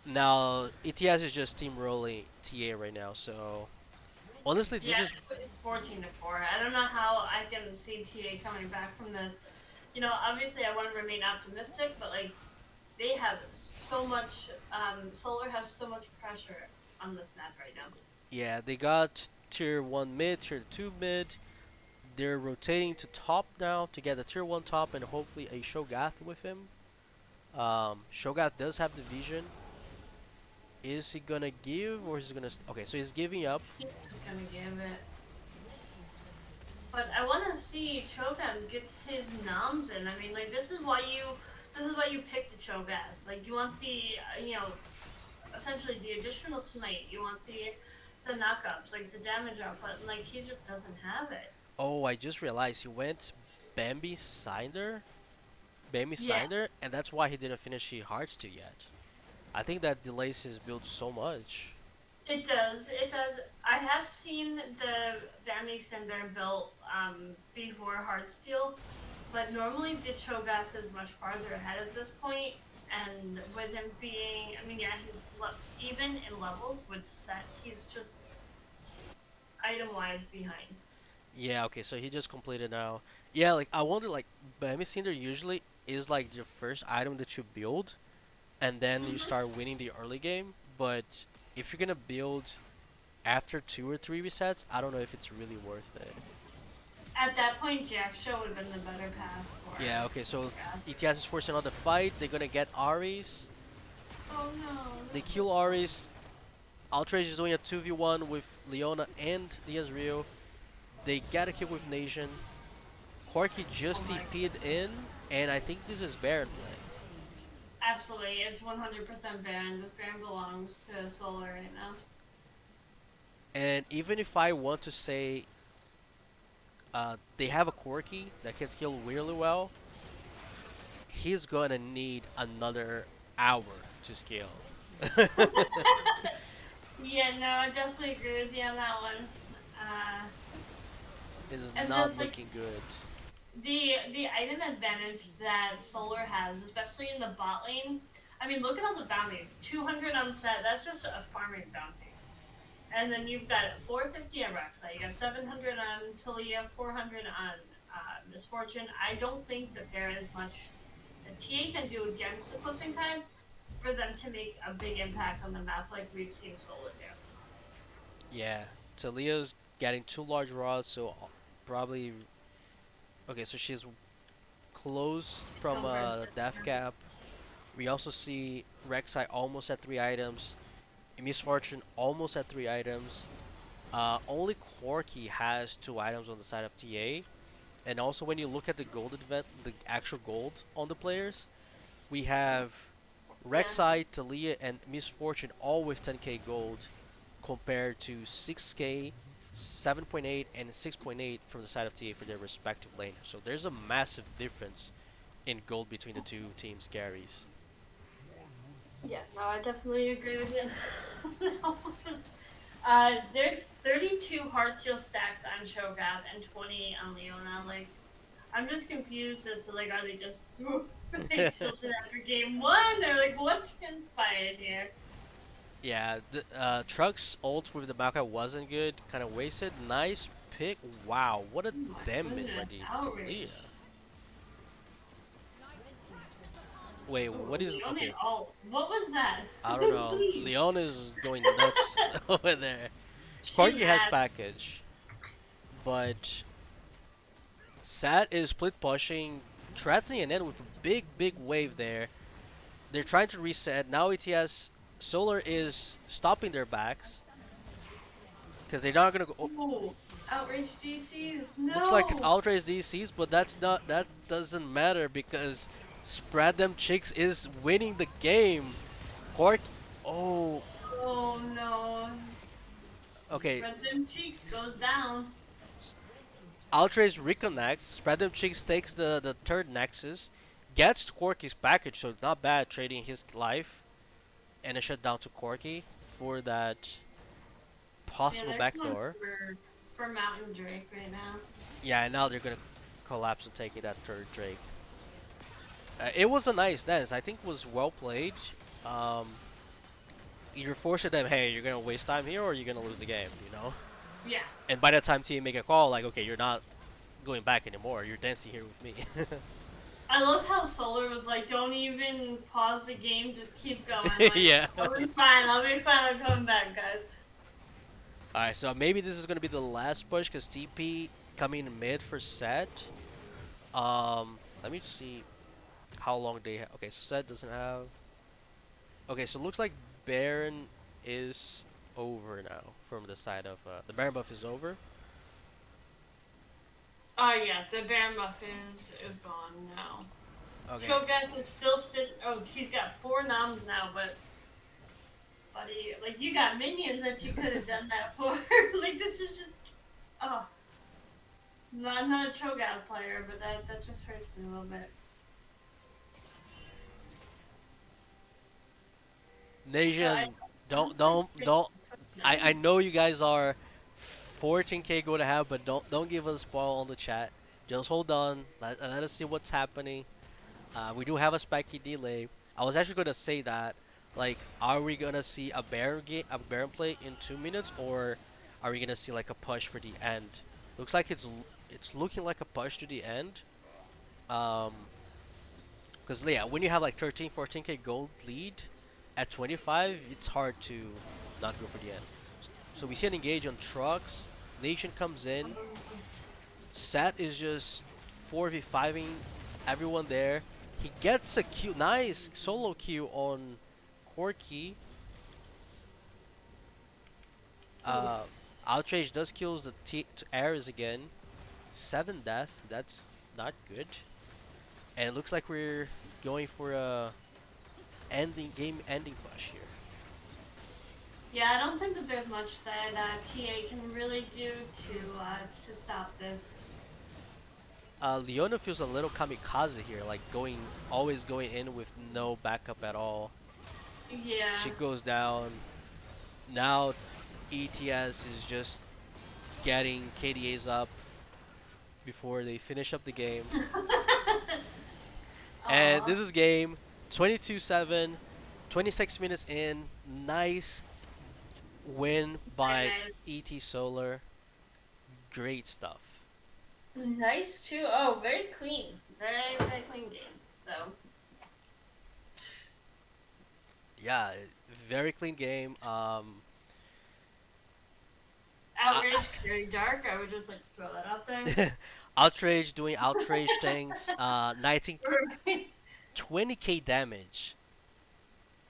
Now, ETS is just steamrolling TA right now, so honestly, this Yeah, is it's 14-4. I don't know how I can see TA coming back from this. You know, obviously I want to remain optimistic, but like they have so much. Solar has so much pressure on this map right now. yeah, they got tier 1 mid, tier 2 mid. They're rotating to top now to get a tier 1 top and hopefully a Shogath with him. Shogath does have the vision. Is he gonna give or is he gonna? Okay, so he's giving up. He's just gonna give it. But I want to see Cho'Gath get his noms in. I mean, like this is why you pick the Cho'Gath. Like you want the essentially the additional smite. You want the knockups, like the damage output. And like he just doesn't have it. Oh, I just realized he went Bambi Cinder, Bambi Yeah, Cinder, and that's why he didn't finish the Hearts 2 yet. I think that delays his build so much. it does. It does. I have seen the Vammy Cinder built before Heartsteel, but normally the Cho'Gath is much farther ahead at this point. And with him being, I mean, yeah, even in levels with set, he's just item wise behind. Yeah, okay, so he just completed now. Yeah, like I wonder, like Bambi Cinder usually is like the first item that you build, and then you Hmm. start winning the early game. But if you're gonna build after 2 or 3 resets, I don't know if it's really worth it. At that point, Jack Show would have been the better path for Yeah, okay, so Grass. ETS is forcing another fight. They're gonna get Ares. Oh no, They this kill is so. Ares. Outrage is doing a 2v1 with Leona and the Ezreal. They get a kill with Nation. Corki Oh just my TP'd goodness. in, and I think this is Baron play. Absolutely, it's 100% Baron. This Baron belongs to Solar right now. And even if I want to say they have a Corki that can scale really well, he's gonna need another hour to scale. Yeah, no, I definitely agree with you on that one. Uh, It is and not just like looking good. the item advantage that Solar has, especially in the bot lane. I mean, look at all the bounties. 200 on set. That's just a farming bounty. And then you've got 450 on Rek'Sai. You got 700 on Talia, 400 on Misfortune. I don't think that there is much that TA can do against the closing tides for them to make a big impact on the map like we've seen Solar do. Yeah, Talia's getting two large rods, so probably okay. So she's close from Don't grudge death her. cap. We also see Rek'Sai almost at 3 items. Misfortune almost at 3 items. Only Corki has 2 items on the side of TA. And also, when you look at the gold event, the actual gold on the players, we have Yeah. Rek'Sai, Talia, and Misfortune all with 10k gold, compared to 6k, 7.8, and 6.8 from the side of TA for their respective laners. So there's a massive difference in gold between the two teams' carries. Yeah, no, I definitely agree with you. No. There's 32 Heartsteel stacks on Shogath and 20 on Leona. Like, I'm just confused as to like, are they just they tilted after game one? They're like, what transpired here? Yeah, the Truck's ult with the Maokai wasn't good, kind of wasted. Nice pick. Wow, what a Oh my damage by goodness, the outrage. Talia. Wait, Oh, what is Leona okay? ult. What was that? I don't know. Please. Leon is going nuts over there. She Corgi has mad. package, but Sat is split pushing, threatening an end with a big wave there. They're trying to reset. Now ETS Solar is stopping their backs because they're not gonna go. Oh, Oh, outrage DCs. looks like No. Ultra is DCs, but that doesn't matter because Spread Them Chicks is winning the game. Cork. Oh, Oh no. okay. Spread them cheeks goes down. Outrage reconnects. Spread Them Cheeks takes the third Nexus, gets Corky's package, so it's not bad trading his life and a shutdown to Corky for that Yeah, possible they're going backdoor. for Mountain Drake right now. Yeah, and now they're gonna collapse and taking that third Drake. It was a nice dance. I think was well played. Um, you're forcing them, hey, you're gonna waste time here or you're gonna lose the game, you know. Yeah. And by the time team make a call, like, okay, you're not going back anymore. You're dancing here with me. I love how Solar was like, don't even pause the game, just keep going. Like, Yeah. I'll be fine. I'll be fine. I'm coming back, guys. All right, so maybe this is gonna be the last push because TP coming in mid for set. Let me see how long they have. Okay, so set doesn't have. Okay, so it looks like Baron is over now from the side of the Baron buff is over. Oh yeah, the Baron buff is gone now. Okay, Shogun is still sitting. Oh, he's got 4 noms now, but buddy, like you got minions that you could have done that for. Like this is just oh, I'm not a Cho'Gath player, but that just hurts me a little bit. So I Nation, don't honestly don't think don't. I no. know you guys are 14k go to have, but don't give us a spoil on the chat. Just hold on. Let us see what's happening. We do have a spiky delay. I was actually gonna say that, like, are we gonna see a Baron play in 2 minutes, or are we gonna see like a push for the end? Looks like it's looking like a push to the end. Um, Because yeah, when you have like 13, 14k gold lead at 25, it's hard to not go for the end. So we see an engage on trucks. Nation comes in. Sat is just 4v5ing everyone there. He gets a Q, nice solo Q on Corky. Ooh. Uh, Outrage does kills the to Ares again. 7 death, that's not good. And it looks like we're going for a game ending push here. Yeah, I don't think that there's much that TA can really do to stop this. Leona feels a little kamikaze here, like always going in with no backup at all. Yeah. She goes down. Now ETS is just getting KDAs up before they finish up the game. And Aw. this is game 22-7, 26 minutes in. Nice win Very by nice. ET Solar. Great stuff. Nice too. Oh, very clean. Very, very clean game. So, Yeah, very clean game. I, outrage, very dark. I would just like to throw that out there. Outrage doing outrage things. 19 yeah, 20k damage.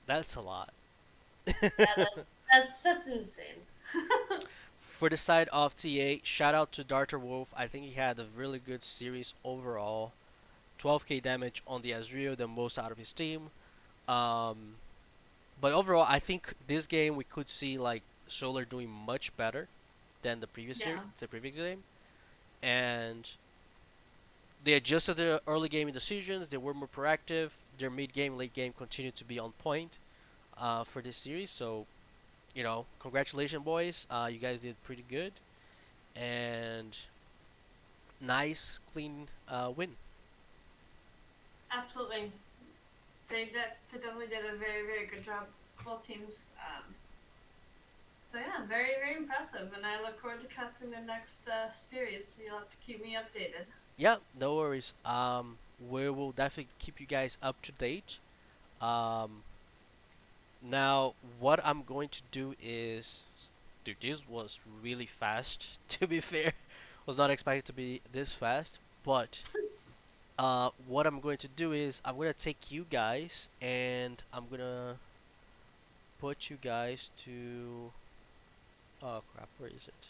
That's a lot. that's insane. For the side of TA, shout out to Darter Wolf. I think he had a really good series overall. 12k damage on the Azrio, the most out of his team. Um, but overall, I think this game we could see like Solar doing much better than Yeah, the previous game, and they adjusted their early game decisions. They were more proactive. Their mid game, late game continued to be on point for this series. So congratulations, boys. You guys did pretty good and nice, clean win. absolutely. They definitely did a very, very good job. Both teams. So yeah, very, very impressive, and I look forward to casting the next series. So you'll have to keep me updated. Yeah, no worries. We will definitely keep you guys up to date. Um, Now, what I'm going to do is, dude, this was really fast. To be fair, was not expected to be this fast. But what I'm going to do is I'm gonna take you guys and I'm gonna put you guys to. Oh crap, where is it?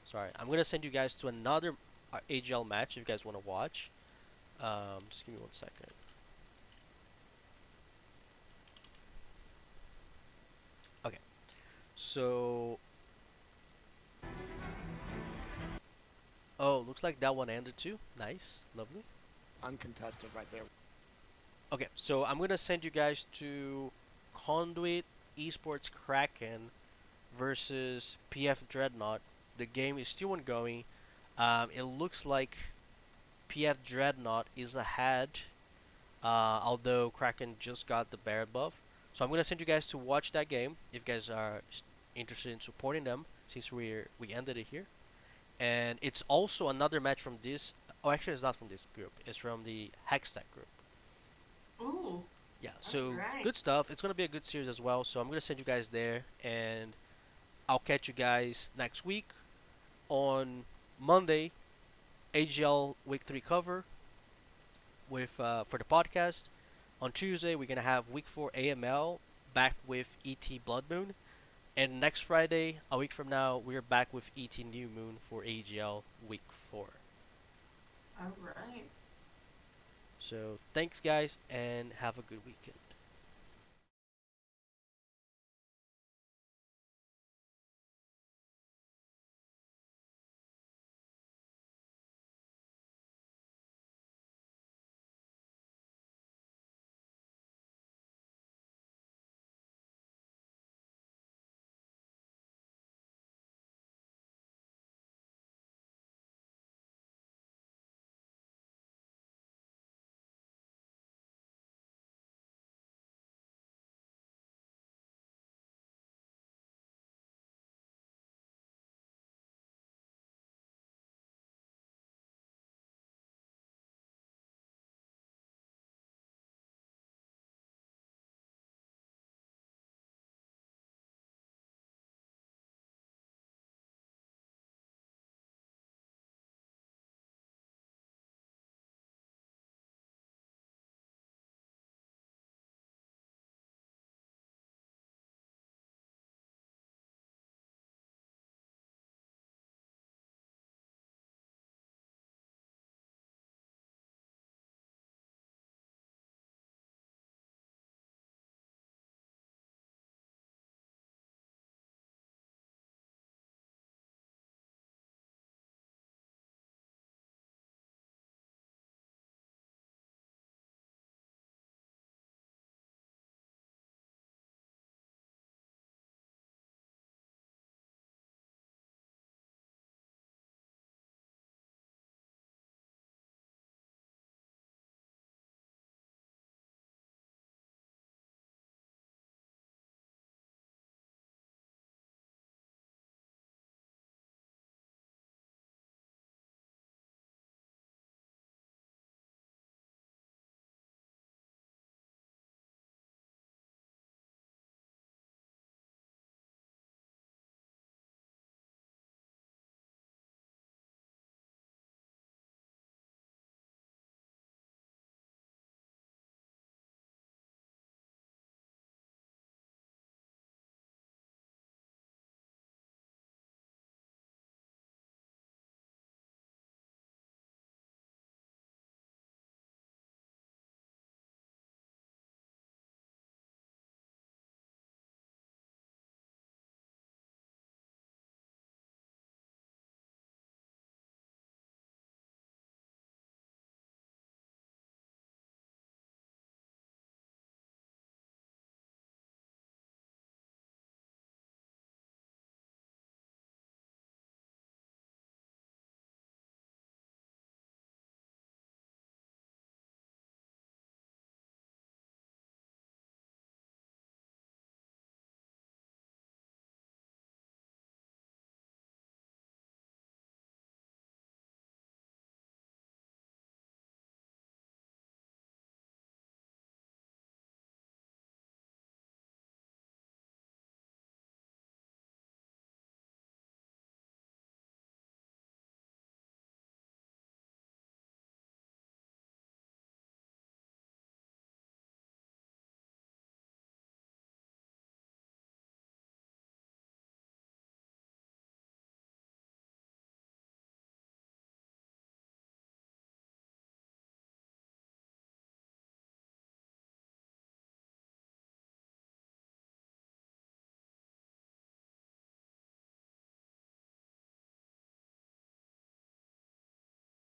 Sorry, I'm gonna send you guys to another AGL match if you guys want to watch. Just give me 1 second. Okay, so looks like that one ended too. Nice, lovely. Uncontested right there. Okay, so I'm gonna send you guys to Conduit Esports Kraken versus PF Dreadnought. The game is still ongoing. It looks like PF Dreadnought is ahead, although Kraken just got the bear buff. So I'm gonna send you guys to watch that game if you guys are interested in supporting them, since we ended it here. And it's also another match from this. Oh, actually, it's not from this group. It's from the Hextech group. Ooh, Yeah, all so right. good stuff. It's gonna be a good series as well. So I'm gonna send you guys there, and I'll catch you guys next week on Monday. AGL Week 3 cover with for the podcast. On Tuesday, we're gonna have Week 4 AML back with ET Blood Moon, and next Friday, a week from now, we're back with ET New Moon for AGL Week 4. All right. So thanks, guys, and have a good weekend.